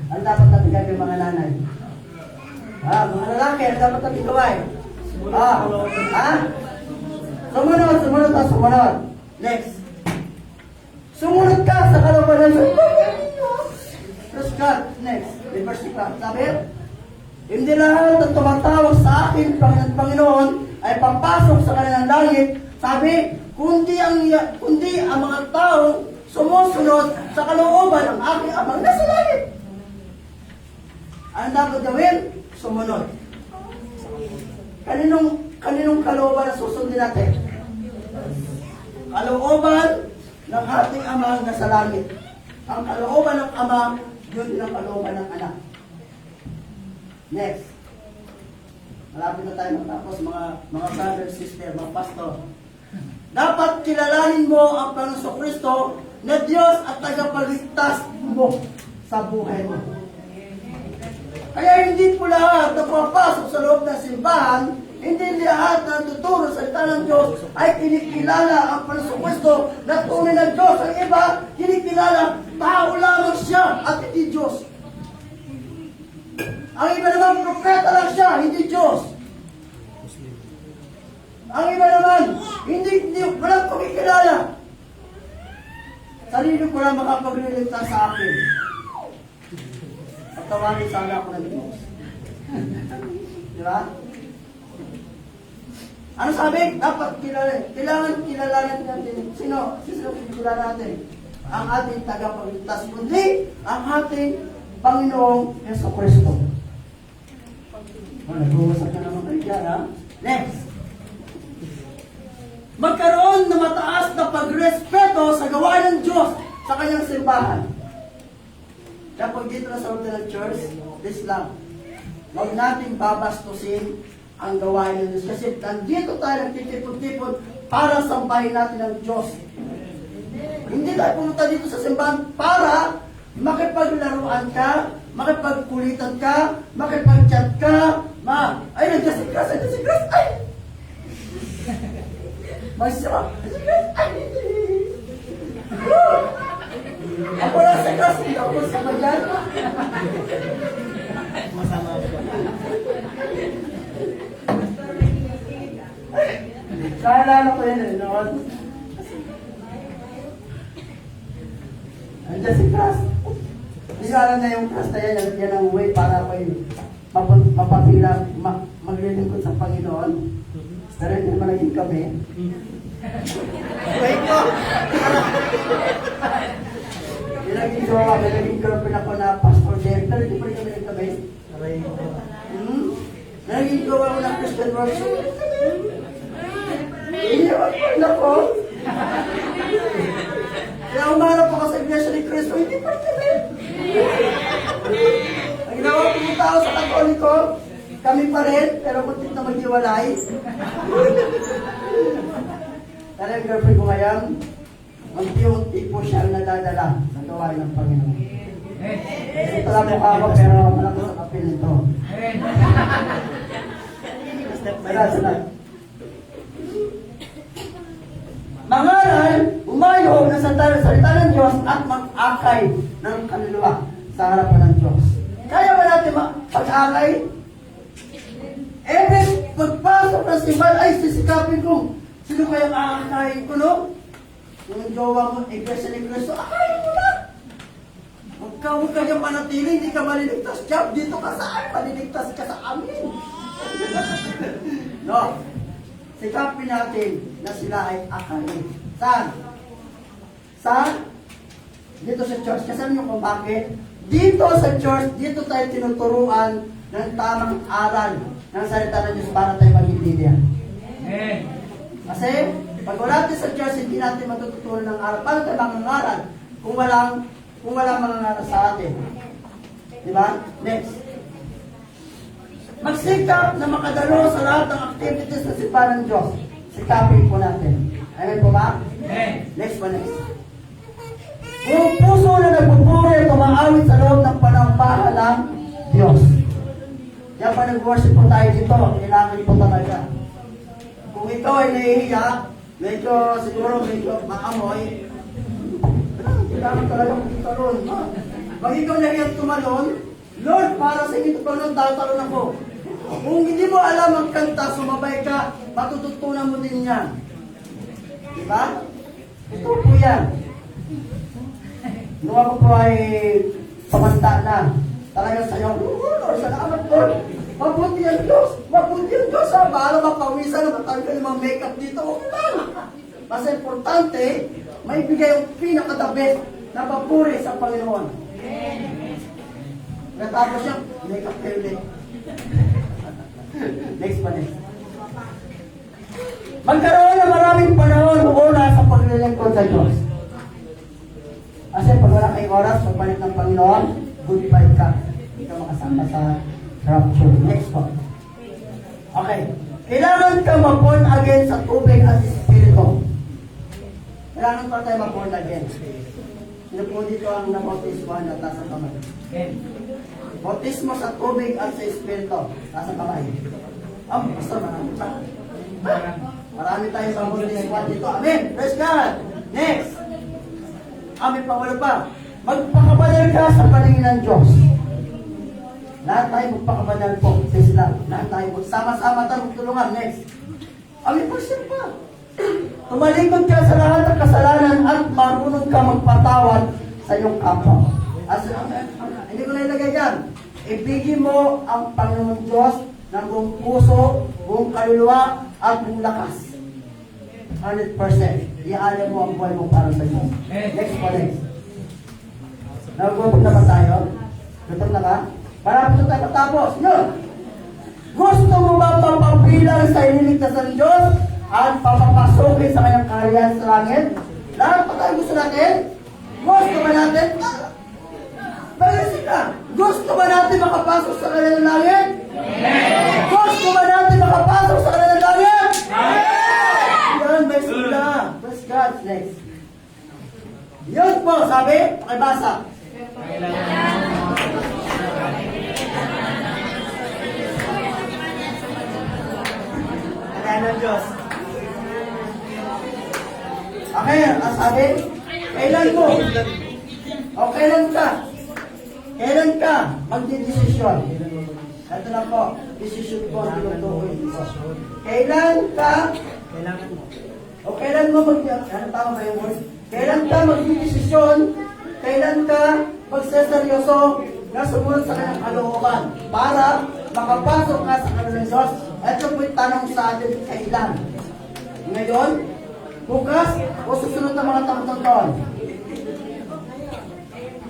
Ano dapat natin gagawin mga nanay? Mga lalaki, ano dapat natin gawin? Sumunod. Next. Sumunod ka sa kalooban ng Diyos. Verse God. Next. Verse God. Sabi, hindi lahat na tumatawag sa akin, Panginoon, ay papasok sa kanilang langit. Sabi, kundi ang mga tao sumusunod sa kalooban ng aking Amang nasa langit. Ano dapat gawin? Sumunod. Kaninong kalooban na susundin natin? Kalooban ng ating Amang nasa langit. Ang kalooban ng Ama, yun din ang kalooban ng Anak. Next. Malapit na tayo matapos, mga brother, sister, mga pastor. Dapat kilalanin mo ang Panginoon Kristo na Diyos at tagapagligtas mo sa buhay mo. Kaya hindi po lahat na pumapasok sa loob ng simbahan, hindi lahat na tuturo sa salita ng Diyos ay kinikilala ang Panginoon Kristo na tunay na Diyos. Ang iba, kinikilala, tao lamang siya at hindi Diyos. Ang iba naman, propeta lang siya, hindi Diyos. Ang iba naman, hindi walang kumikilala. Sarili ko lang makapagliligtas sa akin. Pagtawagin sana ako ng Diyos. Di ba? Ano sabi? Dapat kailangan kilalanin natin. Sino kilala natin? Ang ating tagapagligtas, kundi ang ating Panginoong Jesucristo. Nag-uusap na naman kayo dyan, ha? Next. Magkaroon na mataas na pagrespeto sa gawain ng Diyos sa kanyang simbahan. Kaya pag dito na sa loob ng church, this lang. Huwag natin babastusin ang gawain ng Diyos. Kasi nandito tayo nagtitipon-tipon para sambahin natin ang Diyos. Hindi tayo pumunta dito sa simbahan para makipaglaruan ka, makipagkulitan ka, makipag-chat ka, ay, nandiyan si Chris, ay! Masya, ay! Ako lang si Chris, hindi ako sa mayan. Masama ako. Kaalala ko yun, noon. Nandiyan si Chris. Hindi ko alam na yung Chris na yan ang way para ako'y mapapilang, maglilingkod sa Panginoon. Pero hindi naman naging kami. Wait ko! Yung naging jowa, may naging girlfriend ako na pastor there. Pero hindi pa rin kami nagkabay. Naging gawa ko ng Christian worship. Iniwan ko ako. Kaya umarap ako sa Iglesia ni Cristo, hindi pa rin. Ang ginawa ko yung tao sa Katoliko, kami pa rin, pero muntik na maghiwalay. Pero yung girlfriend ko ngayon, unti-unti po siya ang nadadala sa gawain ng Panginoon. Ito lang mukha ako, pero malaki sa kapil nito. Salamat. Mangaral, umayo na sa salita ng Diyos at mag-akay ng kaluluwa sa harapan ng Diyos. Kaya ba natin pag-akay? Every pagpasok ng simbahan, ay sisikapin ko. Sino kaya aakayin ko, no? Yung jowa mo, Iglesia ni Cristo, akayin mo na! Huwag ka niyang manatili, hindi ka maliligtas. Job, dito ka saan? Maliligtas ka sa amin. No? Sikapin natin na sila ay akayin. Saan? Saan? Dito sa church. Kasi alam niyo kung bakit? Dito sa church, dito tayo tinuturuan ng tamang aral ng salita ng Diyos para tayo maging leader. Kasi, pag wala tayo sa church, hindi natin matututunan ng aral. Paano tayo mangangaral kung walang mangangaral sa atin? Diba? Next. Magsikap na makadalo sa lahat ng activities na simbahan ng Diyos. Sikapin po natin. Amen po ba? Next one, next. Kung puso na nagpupuri, tumaawit sa loob ng panampahan ng Diyos. Yan pa nag-worship po tayo dito. Kailangan po talaga. Kung ikaw ay nahihiya, siguro medyo maamoy, kailangan talaga magtalon. Pag ikaw nahihiya tumalon, Lord, para sa inyo tumalon, tatalon ako. Kung hindi mo alam ang kanta, sumabay ka, matututunan mo din yan. Diba? Ito po yan. Nung ako po ay pamanta na, talagang sayaw, Lord, salamat Lord. Mabuti ang Diyos. Mabuti ang Diyos. Bahala mapawisan na matanggal yung mga makeup dito. Okay lang. Mas importante, may bigay ang pinaka-the best na papuri sa Panginoon. Natapos siya, makeup kayo ulit. Next pa, next. Magkaroon na maraming panahon una sa paglilingkod sa Diyos. Kasi pag wala kayong oras, pagbalik ng Panginoon, goodbye ka. Hindi ka makasama sa rapture. Next po. Okay. Kailangan ka ma-born again sa tubig at espiritu. Kailangan pa tayo ma-born again. Sino po dito ang nabautismohan na taas ang kamay? Bautismo sa tubig at sa espiritu. Taas ang kamay. Pastor, marami pa. Marami tayong pang-bautismohan dito. Amen. Praise God. Next. Amen pa, wala pa. Magpakabanal ka sa paningin ng Diyos. Lahat tayo magpakabanal po sa Islam. Lahat tayo sama-sama tayo magtulungan. Next. Amen pa siya pa. Tumalikod ka sa lahat ng kasalanan at marunong ka magpatawad sa iyong kapwa. Hindi ko na ilagay yan. Ibigin mo ang Panginoon Diyos ng buong puso, buong kaluluwa, at buong lakas. 100%. Iaalay mo ang buhay mo para sa Diyos. Next po, next. Nagugutom na ba tayo? Gutom na ba? Marami ito tayo matapos. Yun! Gusto mo ba papabilang sa iniligtas ng Diyos at papapasukin sa kanyang kaharian sa langit? Lahat pa tayo gusto natin? Gusto ba natin? Balisik ka! Gusto ba natin makapasok sa kanyang langit? Gusto ba natin makapasok sa kanyang langit? Yan, may sila. Praise God. Next. Yun po, sabi, pakibasa. Kaya ng Diyos. Okay, ang sabi, kailan mo? O kailan ka? Kailan ka magdidesisyon? Ito na po, desisyon po ang tinutukoy dito. Kailan ka? Kailangan mo. O kailan mo ano tama ba yung word? Kailan ka magdidesisyon? Kailan ka magseseryoso na sumunod sa kanyang kalooban para makapasok nga sa kanyang Diyos? Ito po yung tanong sa atin, kailan? Ngayon, bukas, o susunod na mga taon-taon?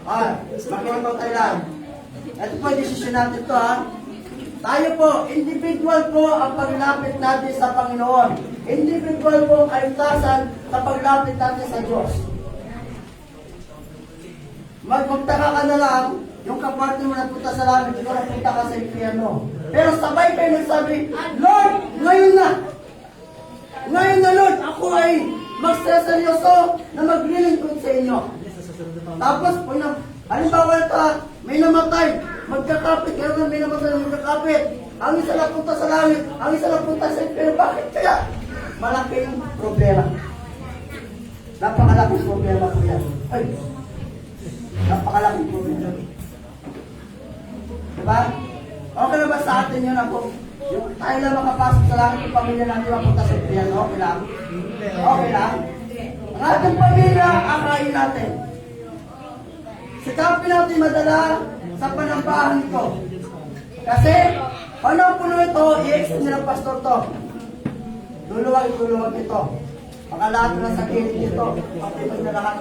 Makinig tayo lang. ito po yung desisyon natin to ha. Tayo po, individual po ang paglapit natin sa Panginoon. Individual po ang kaligtasan sa paglapit natin sa Diyos. Magpunta ka na lang, yung kaparte mo nagpunta sa langit, ikaw nagpunta ka sa impyerno. Pero sabay kayo nagsabi, Lord, ngayon na! Ngayon na Lord, ako ay magsaseryoso na maglilingkod sa inyo. Tapos, halimbawa ito, may namatay, magkakapit, kayo na may namatay na magkakapit. Ang isa na punta sa langit, ang isa na punta sa impyerno. Bakit kaya? Malaking problema. Napakalaking problema po yan. Ay, napakalaking problema. Diba? Okay na ba sa atin yun ako? Yung tayo lang makapasok sa langit, yung pamilya natin mapunta sa impyerno, okay lang? Okay lang? Ang ating pamilya, akain natin. Sikapin natin madala sa panambahan ito. Kasi, paano puno ito, i-extend nila pastor to. Duluwag ito. Pakalahat na sa kilid ito. Pakitag na lahat.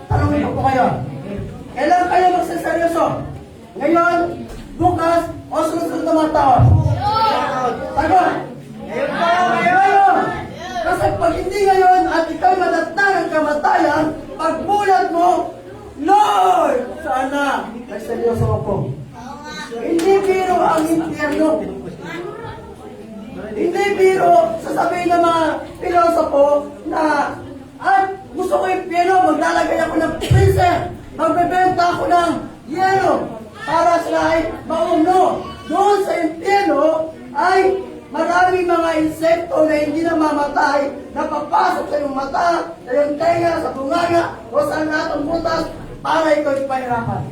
Tanongin ko po kayo. Kailan kayo magsaseryoso? Ngayon, bukas, o sunod-sunod na mga taon? Sagot! Ngayon! Kasi pag hindi ngayon at ikaw madatnan ng kamatayan, pagbulat mo, Lord! Sana! Nagseryoso ako. Hindi biro ang impyerno. Hindi biro sasabihin ng mga pilosopo na at gusto ko impyerno, maglalagay ako ng freezer, magbebenta ako ng yelo para sila ay maumno. Doon sa impyerno ay maraming mga insekto na hindi namamatay, napapasok sa iyong mata, sa iyong tenga, sa bunganga, o sa natong butas para ikaw ipahirapan.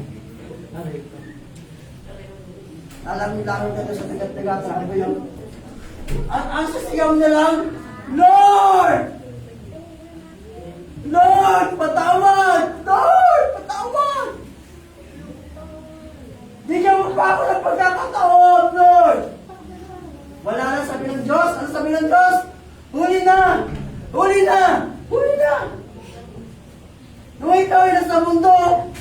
Alam-alam ka sa tigat-tigat, sabi ko yung ang sasigaw na lang, Lord! Lord, patawad! Lord, patawad! Bigyan mo pa ako ng pagkakataon, Lord! Wala na sabi ng Diyos. Ano sabi ng Diyos? Huli na! Huli na! Huli na! Nung ikaw ay nasa mundo,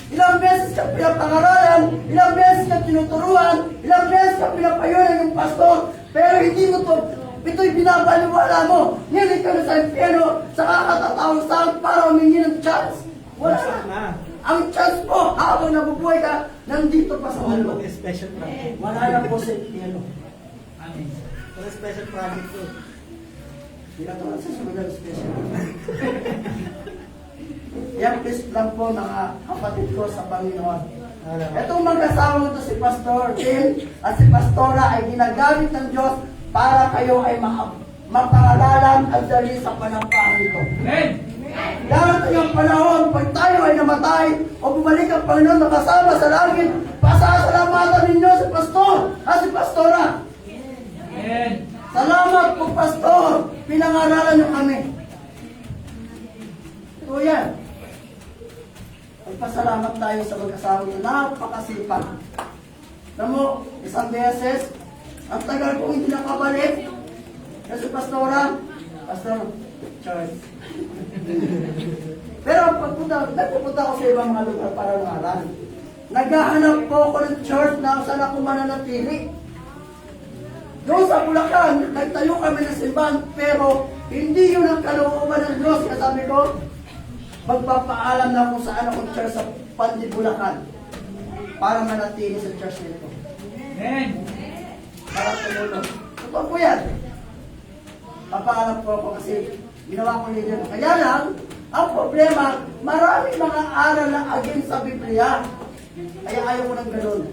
ilang beses ka pinapangaralan, ilang beses ka tinuturuan, ilang beses ka pinapayunan yung pastor, pero hindi mo to, ito'y binabaliwala mo. Ngayon ikaw na sa impyerno, sa kakatatawang saan para humingi ng chance. Wala na. Ang chance mo, habang nabubuhay ka, nandito pa sa mundo. Special project. Wala na po sa impyerno. Amen. Pero special project to. Hindi ka tulad sa sumunod na special. Yan, please lang po mga kapatid ko sa Panginoon. Itong mag-asawa mo to si Pastor Tim at si Pastora ay ginagamit ng Diyos para kayo ay mapangalalan at dali sa panampahan nito. Amen! Darating ang panahon, pag tayo ay namatay o bumalik ang Panginoon na kasama sa langit, pasasalamatan ninyo si Pastor at si Pastora. Amen! Salamat po, Pastor. Pinangaralan niyo kami. Ito yan. Magpasalamat tayo sa mag-asawa niyo. Napakasipag. Alam mo, isang beses, ang tagal kong hindi nakabalik. Kasi Pastora, Pastor, Charles. Pero nagpupunta ako sa ibang mga lugar para ngaral. Naghahanap po ako ng church na saan ako mananatili. Doon sa Bulacan, nagtayo kami ng simbahan, pero hindi yun ang kalooban ng Diyos. Kaya sabi ko, magpapaalam na kung saan akong church sa Pandi, Bulacan para manatili sa church nito. Amen! Para tumulong. Totoo po yan. Papaalam po ako kasi ginawa ko leader. Kaya lang, ang problema, maraming mga aral na against sa Biblia. Kaya ayaw ko ng ganun.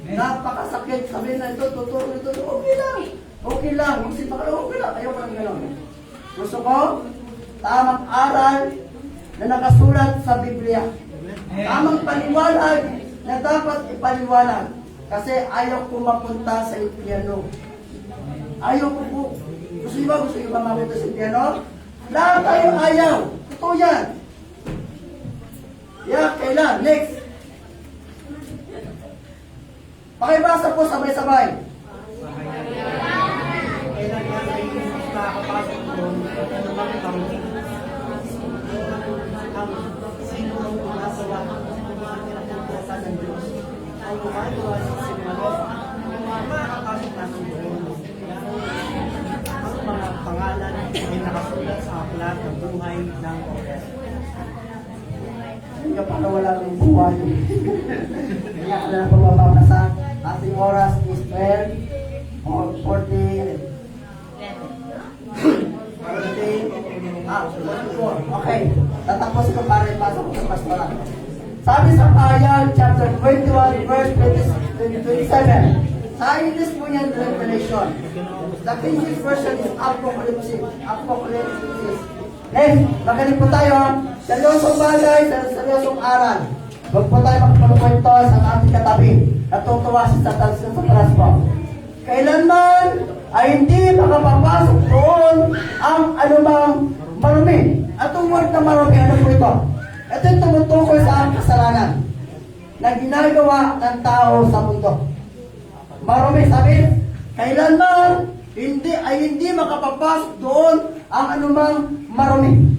Napakasakit. Sabihin na ito, totoo, okay lang. Okay lang. Magsipa ka lang, okay lang. Ayaw ko ng ganun. Gusto ko, tamang aral na nakasulat sa Biblia. Tamang paliwanag na dapat ipaliwanag. Kasi ayaw ko mapunta sa impyerno. Ayaw ko po. Gusto niyo ba mapunta sa impyerno? Lahat tayo ayaw. Totoo yan. Yeah, kailan? Next. Pakibasa po sabay-sabay. Kailan nga tayo nakakapasok doon, ano kami salita ng Diyos. Ang gumagawa ng sinungaling, makakapasok natin doon. Ang mga pangalan ay nakasulat sa aklat ng buhay ng Kongreso. Hindi ka para wala ng buhay. Kaya ka na pababasa. Ating oras is 12 or 40. Okay, tatapos ko para ipasok ko sa pastoral. Sabi sa Pahayag, chapter 21, verse 27. Sa English po niyan, Revelation. The King James Version is Apocalypse. Magaling po tayo. Seryosong bagay, seryosong aral. Huwag po tayo magpalukwento sa ating katabi. Natutuwa sa paraspo. Kailanman ay hindi makapapasok doon ang anumang marumi. At ang word na marumi, ano po ito? Ito yung tumutukoy sa kasalanan na ginagawa ng tao sa mundo. Marumi, sabi, kailanman hindi makapapasok doon ang anumang marumi.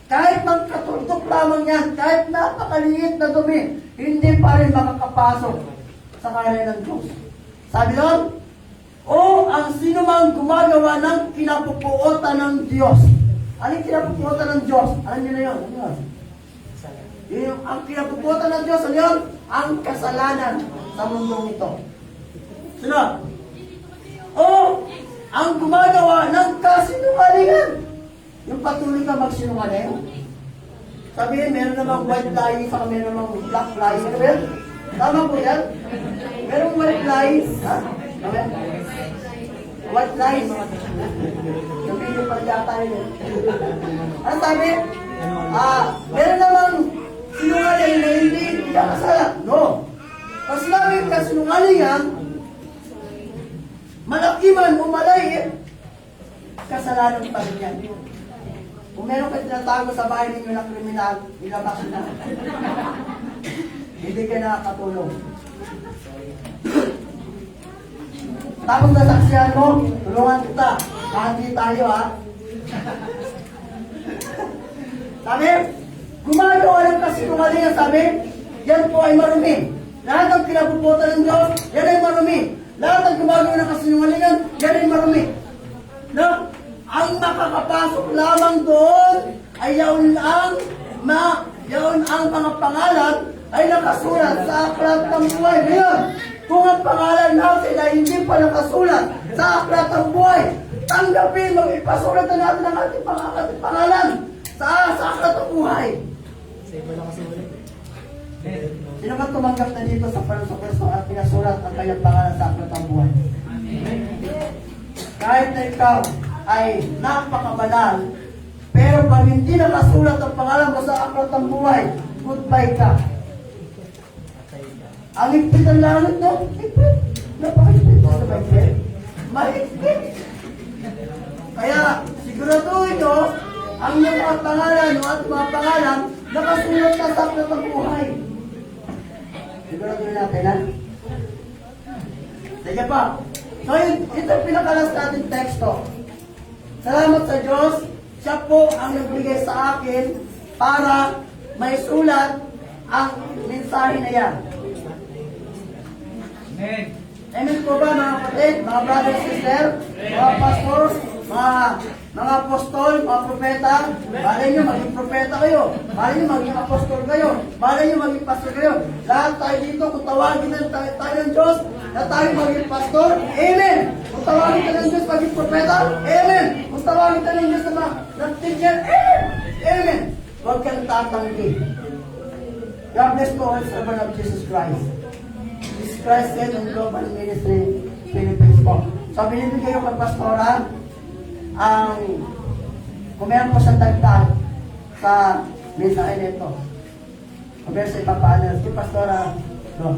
Kahit magkatundok lamang yan, kahit napakaliit na dumi, hindi pa rin makakapasok sa karya ng Diyos. Sabi doon, o ang sino mang gumagawa ng kinapupuotan ng Diyos. Ano yung kinapupuotan ng Diyos? Alam niyo na yun. Ano yun? Ang kinapupuotan ng Diyos, ano yun? Ang kasalanan sa mundong ito. Sunod. O ang gumagawa ng kasinungalingan. Yung patuloy ka magsinungaling. Sabihin, meron namang white lie, saka meron namang black lie. Ano ba yan? Tama po yan? Merong white lie. Ha? Ano yan? White lie. Sabihin yung palyata yun. Ano sabi? Meron namang sinungaling na hindi kasala. No. Pag sinabi ka sinungalingan, malaki man o malay, kasalanan pa rin yan. Kung meron kayo tinatago sa bahay ninyo na kriminal, ilabas na. Hindi ka nakakatulong. Tapos nasaksihan mo, tulungan kita. Kahit tayo, ha? Sabi, gumagawa ng kasinungalingan, sabi, yan po ay marumi. Lahat ng kinapuputan ng Diyos, yan ay marumi. Lahat ng gumagawa ng kasinungalingan, yan ay marumi. No? Ang makakapasok lamang doon ay yaon ang mga pangalan ay nakasulat sa aklat ng buhay. Ngayon, kung ang pangalan natin ay hindi pa nakasulat sa aklat ng buhay, tanggapin, ipasulat na natin ang ating pangalan sa aklat ng buhay. Sino ba tumanggap na dito sa Kristo at pinasulat ang kanyang pangalan sa aklat ng buhay? Kahit na ikaw ay napakabanal, pero pag hindi nakasulat ang pangalan mo sa aklat ng buhay, goodbye ka. Ang higpit ng langit, no? Higpit. Napakahigpit. Mahigpit. Kaya, siguraduhin nyo, ang inyong mga pangalan at mga pangalan, nakasulat na sa aklat ng buhay. Siguraduhin natin, ha? Sige pa. So, ito yung pinakalas natin teksto. Salamat sa Diyos, siya po ang nagbigay sa akin para may sulat ang mensahe na yan. Amen. Amen po ba mga kapatid, mga brothers and sisters, mga pastors, mga apostol, mga propeta? Malay nyo maging propeta kayo, malay nyo maging apostol kayo, malay nyo maging pastor kayo. Lahat tayo dito, kung tawagin na tayo ng Diyos, na tayo maging pastor, amen! Kung tawagin ka ng Diyos maging propeta, amen! Kung tawagin ka ng Diyos na teacher, amen! Amen! Huwag kang tatanggi. God bless to all servant of Jesus Christ. Jesus Christ said on Global Ministry Philippines po. So, binibigay ko kay Pastora kung meron po siyang dagdag sa mensahe nito. Kung meron sa ipapaanan, si Pastora, no.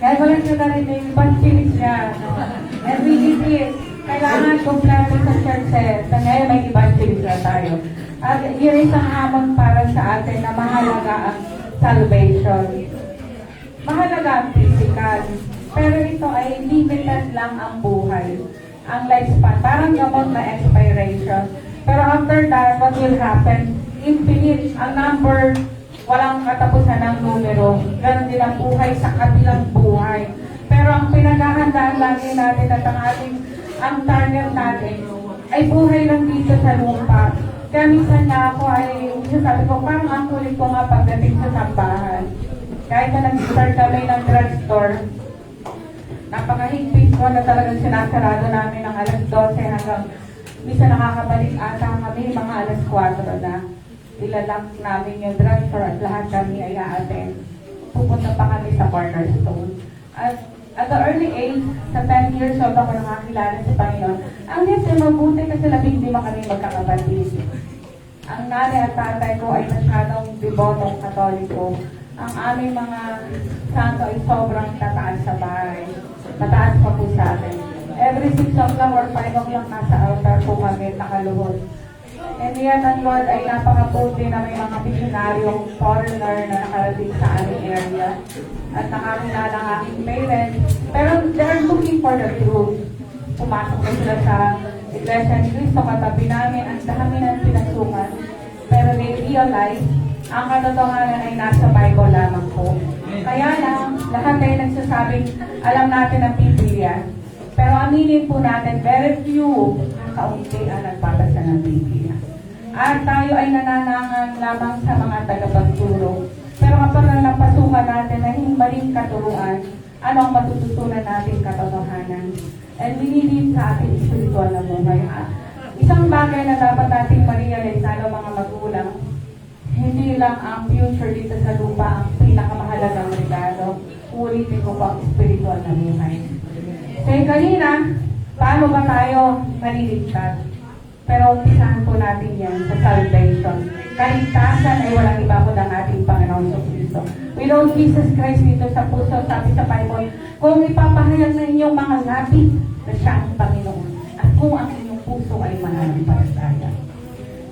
Kaya ko lang nyo na rin yung pag-pilis niya. And we did it. Kailangan kompleto sa church set. Sa ngayon may evangelist na tayo. At yun isang hamon para sa atin na mahalaga ang salvation. Mahalaga ang physical. Pero ito ay limited lang ang buhay. Ang lifespan, parang gamot na expiration. Pero after that, what will happen? Infinite. Ang number, walang katapusan ng numero. Ganon din ang buhay sa kabilang buhay. Pero ang pinaghahandaan lagi natin at ang target natin ay buhay lang dito sa lupa. Kaya minsan na ako ay, sabi ko, parang ang kulit ko nga pagdating sa sambahan. Kahit na nag-start kami ng drugstore, napakahigpit ko na talagang sinasarado namin ng alas 12 hanggang minsan nakakabalik ata kami mga alas 4 na. Ilalak namin yung drugstore at lahat kami ay a-attend. Pupunta pa kami sa cornerstone. At the early age, sa 10 years old ako nakakilala sa Panginoon. Ang yes ay mabuti kasi 15 kami magkakapatid. Ang nanay at tatay ko ay masyadong debotong katoliko. Ang aming mga santo ay sobrang tataas sa bahay. Mataas pa po sa atin. Every 6 o'clock or 5 o'clock nasa altar po kami nakaluhod. And yet, ang Lord ay napakabuti na may mga missionaryong foreigner na nakarating sa aming area. At nakakilala ng aking parents. Pero they're looking for the truth. Pumasok na sila sa Iglesia ni Cristo katabi namin. Ang dami ng pinasukan. Pero they realize ang katotohanan ay nasa Bible lamang po. Kaya lang, lahat ay nagsasabing alam natin ang Biblia. Pero aminin po natin, very few kaunti ang nagbabasa ng Biblia. At tayo ay nananangan lamang sa mga tagapagturo. Pero kapag napasukan natin na hindi maling katuruan, ano ang matututunan natin katotohanan? And we need it sa ating spiritual na buhay. Isang bagay na dapat nating ma-realize na mga magulang, hindi lang ang future dito sa lupa ang pinakamahalagang regalo. Ulitin ko pa ang spiritual na buhay. Kaya kanina, paano ba tayo maliligtas? Pero umpisahan po natin yan sa salvation. Kaligtasan ay walang iba po ng ating Panginoon sa Kristo. We know Jesus Christ dito sa puso, sabi sa Bible, kung ipapahayag na inyong mga labi na siya ang Panginoon at kung ang inyong puso ay mananampalataya.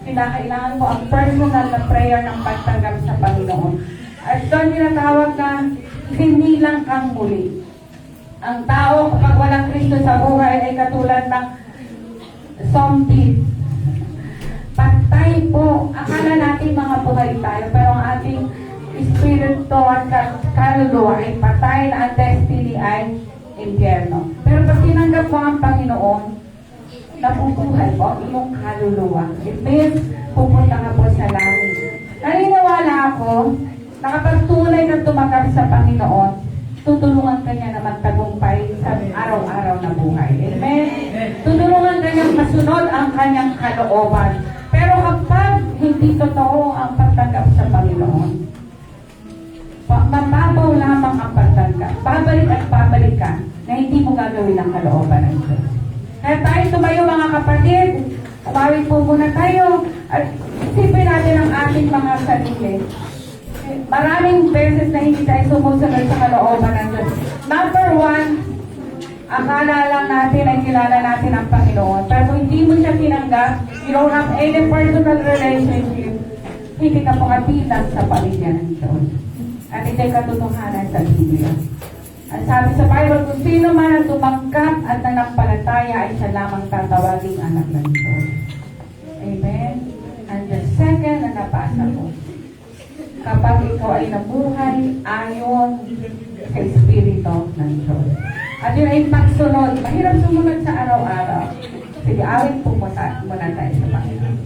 Kinakailangan po ang personal na prayer ng pagtanggap sa Panginoon. At doon tinatawag na sinilang kang muli. Ang tao kapag walang Kristo sa buhay ay katulad ng zombie. Patay po. Akala natin mga buhay tayo, pero ang ating espiritu at kaluluwa ay patay na ang destiny ay impyerno. Pero pag tinanggap mo ang Panginoon, napupuhay po iyong kaluluwa. It means, pupunta ka po sa langit. Naniniwala ako, na kapag tunay na tumakas sa Panginoon, tutulungan ka niya na magtagumpay sa araw-araw na buhay. Amen? Tutulungan ka niya masunod ang kanyang kalooban. Pero kapag hindi totoo ang pagtanggap sa Panginoon, mababaw lamang ang pagtanggap. Babalik at babalik ka na hindi mo gagawin ang kalooban ng Diyos. Kaya tayo tumayo mga kapatid, umawit po muna tayo at isipin natin ang ating mga sarili. Maraming beses na hindi tayo sumusunod sa kalooban ng Diyos. Number 1, akala lang natin ay kilala natin ang Panginoon. Pero kung hindi mo siya tinanggap, you don't have any personal relationship, hindi ka pangatilan sa pamilya ng Diyos. At ito'y katotohanan sa Biblia. Ang sabi sa Bible, kung sino man ang tumanggap at nanampalataya ay siya lamang tatawaging anak ng Diyos. Amen? And the second na nabasa ko, kapag ikaw ay nabuhay ayon sa Espiritu ng Diyos. At yun ay pagsunod. Mahirap sumunod sa araw-araw. Sige, awit po muna tayo sa Panginoon.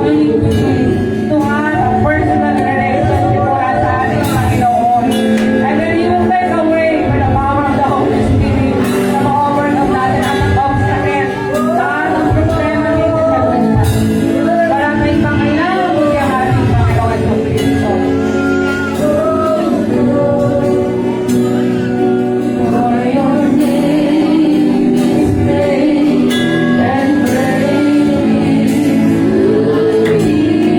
ability to have a personal relationship mula sa ating Panginoon. And then He will take away with the power of the Holy Spirit na ma-overcome natin ang obstacle, lahat ng problema dito sa buhay. Maraming pangailangan mo siya ating Panginoon sa Kristo. For your name is great and greatly to be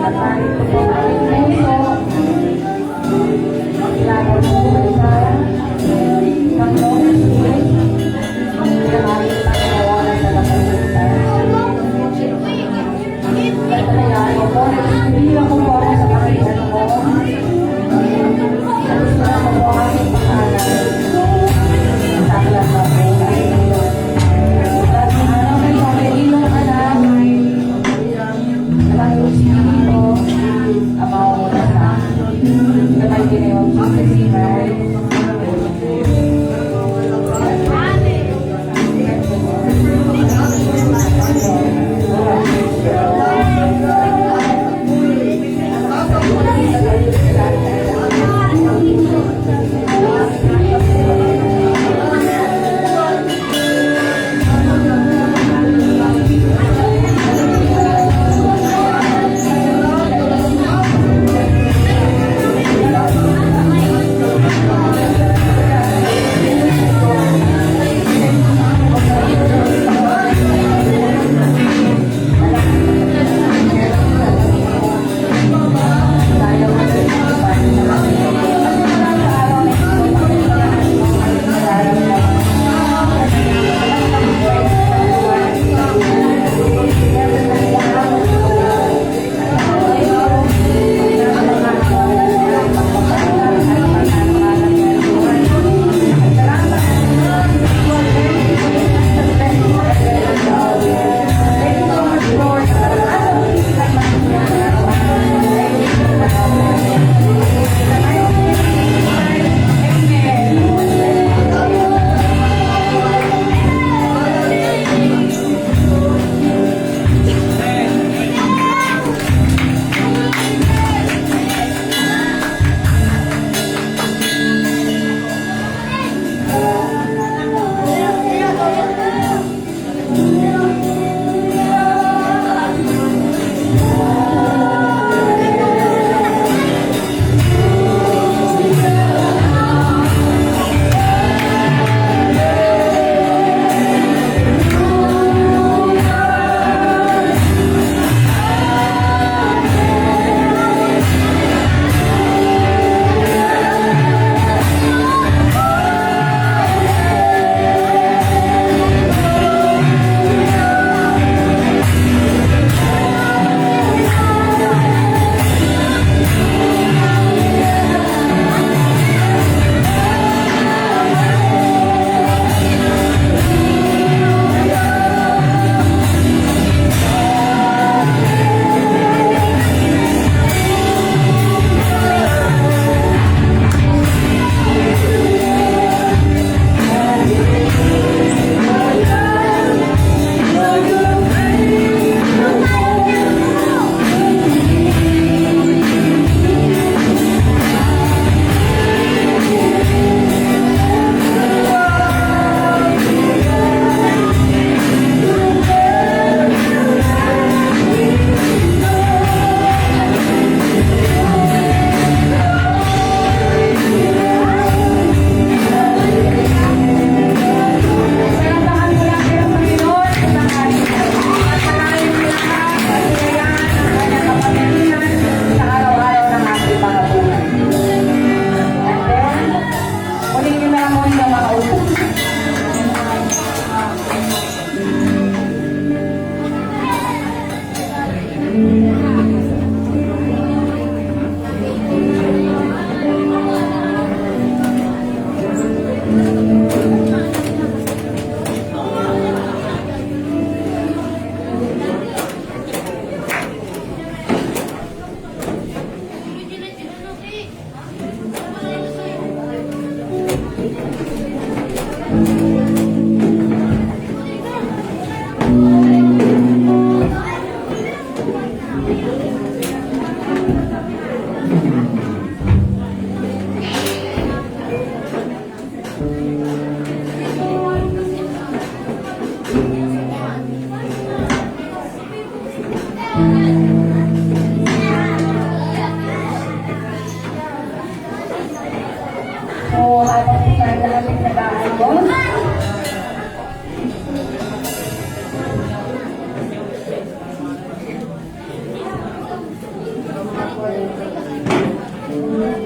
At narito po ang aking puso. Ilalagay po sa Panginoon Jesus. Ang aming pangalawanan sa lakas. Kaya ako po, nagsisipin ako po sa Panginoon ko. Nagsisipin ako po ang aking pangalan. Sa alam na po. At ano may pag-iilong anak, ang Espiritu, amaw mo na sa kamay ginayong Jesus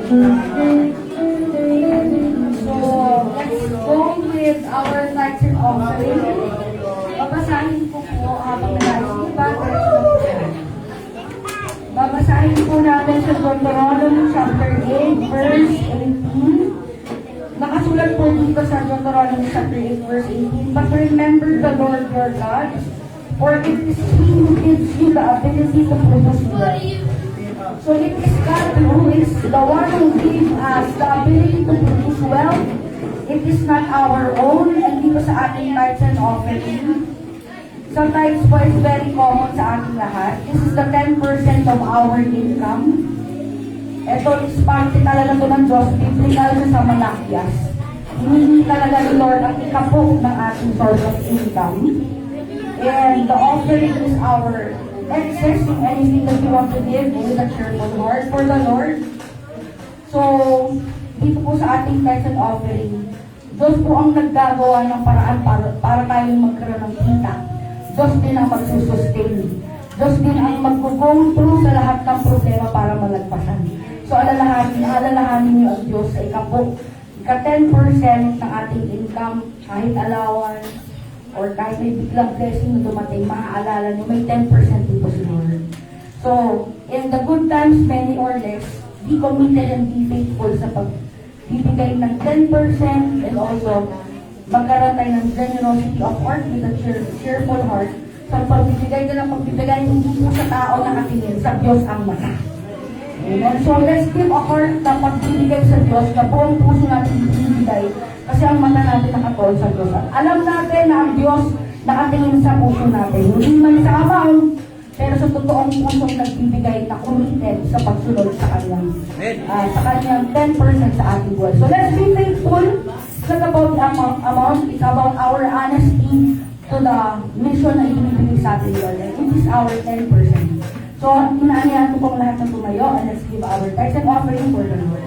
So, let's go with our tithes and offering. Babasahin ko po habang nag-iisip ba? Babasahin po natin sa Deuteronomy chapter 8, verse 18. Nakasulat po dito sa Deuteronomy chapter 8, verse 18. But remember the Lord your God, for it is He who gives you the ability to produce wealth. So it is God who is the one who gives us the ability to produce wealth. It is not our own, and dito sa ating tithes and offering. So tithes po is very common sa ating lahat. This is the 10% of our income. Ito is parte talaga to ng Diyos, biblical sa Malakias. Hindi talaga ni Lord ang ikapok ng ating source of income. And the offering is our excess, anything that you want to give with a cheerful heart for the Lord. So, dito po sa ating tithes and offering, Diyos po ang naggagawa ng paraan para tayong magkaroon ng kita. Diyos din ang magsusustain. Diyos din ang mag-go through sa lahat ng problema para malagpasan. So, alalahanin niyo ang Diyos sa ikapok. Ika-10% ng ating income, kahit allowance, or kahit may biglang blessing na dumating, maaalala niyo, may 10% dito si Lord. So, in the good times, many or less, be committed and be faithful sa pagbibigay ng 10% and also magkaroon tayo ng generosity of heart with a cheerful heart sa pagbibigay na ng pagbibigay hindi po sa tao nakatingin, sa Diyos ang mata. Amen. So let's give a heart na pagbibigay sa Diyos na buong puso natin ibibigay kasi ang mata natin nakatuon sa Diyos. At alam natin na ang Diyos nakatingin sa puso natin. Hindi man sa amount, pero sa totoong pusong nagbibigay na committed sa pagsunod sa kanyang sa kanyang 10% sa ating buhay. So let's be faithful. It's not about the amount, it's about our honesty to the mission na ibinibigay sa atin, Lord. And it is our 10%. So, inaanihan ko pong lahat ng tumayo and let's give our tithes and offering for the Lord.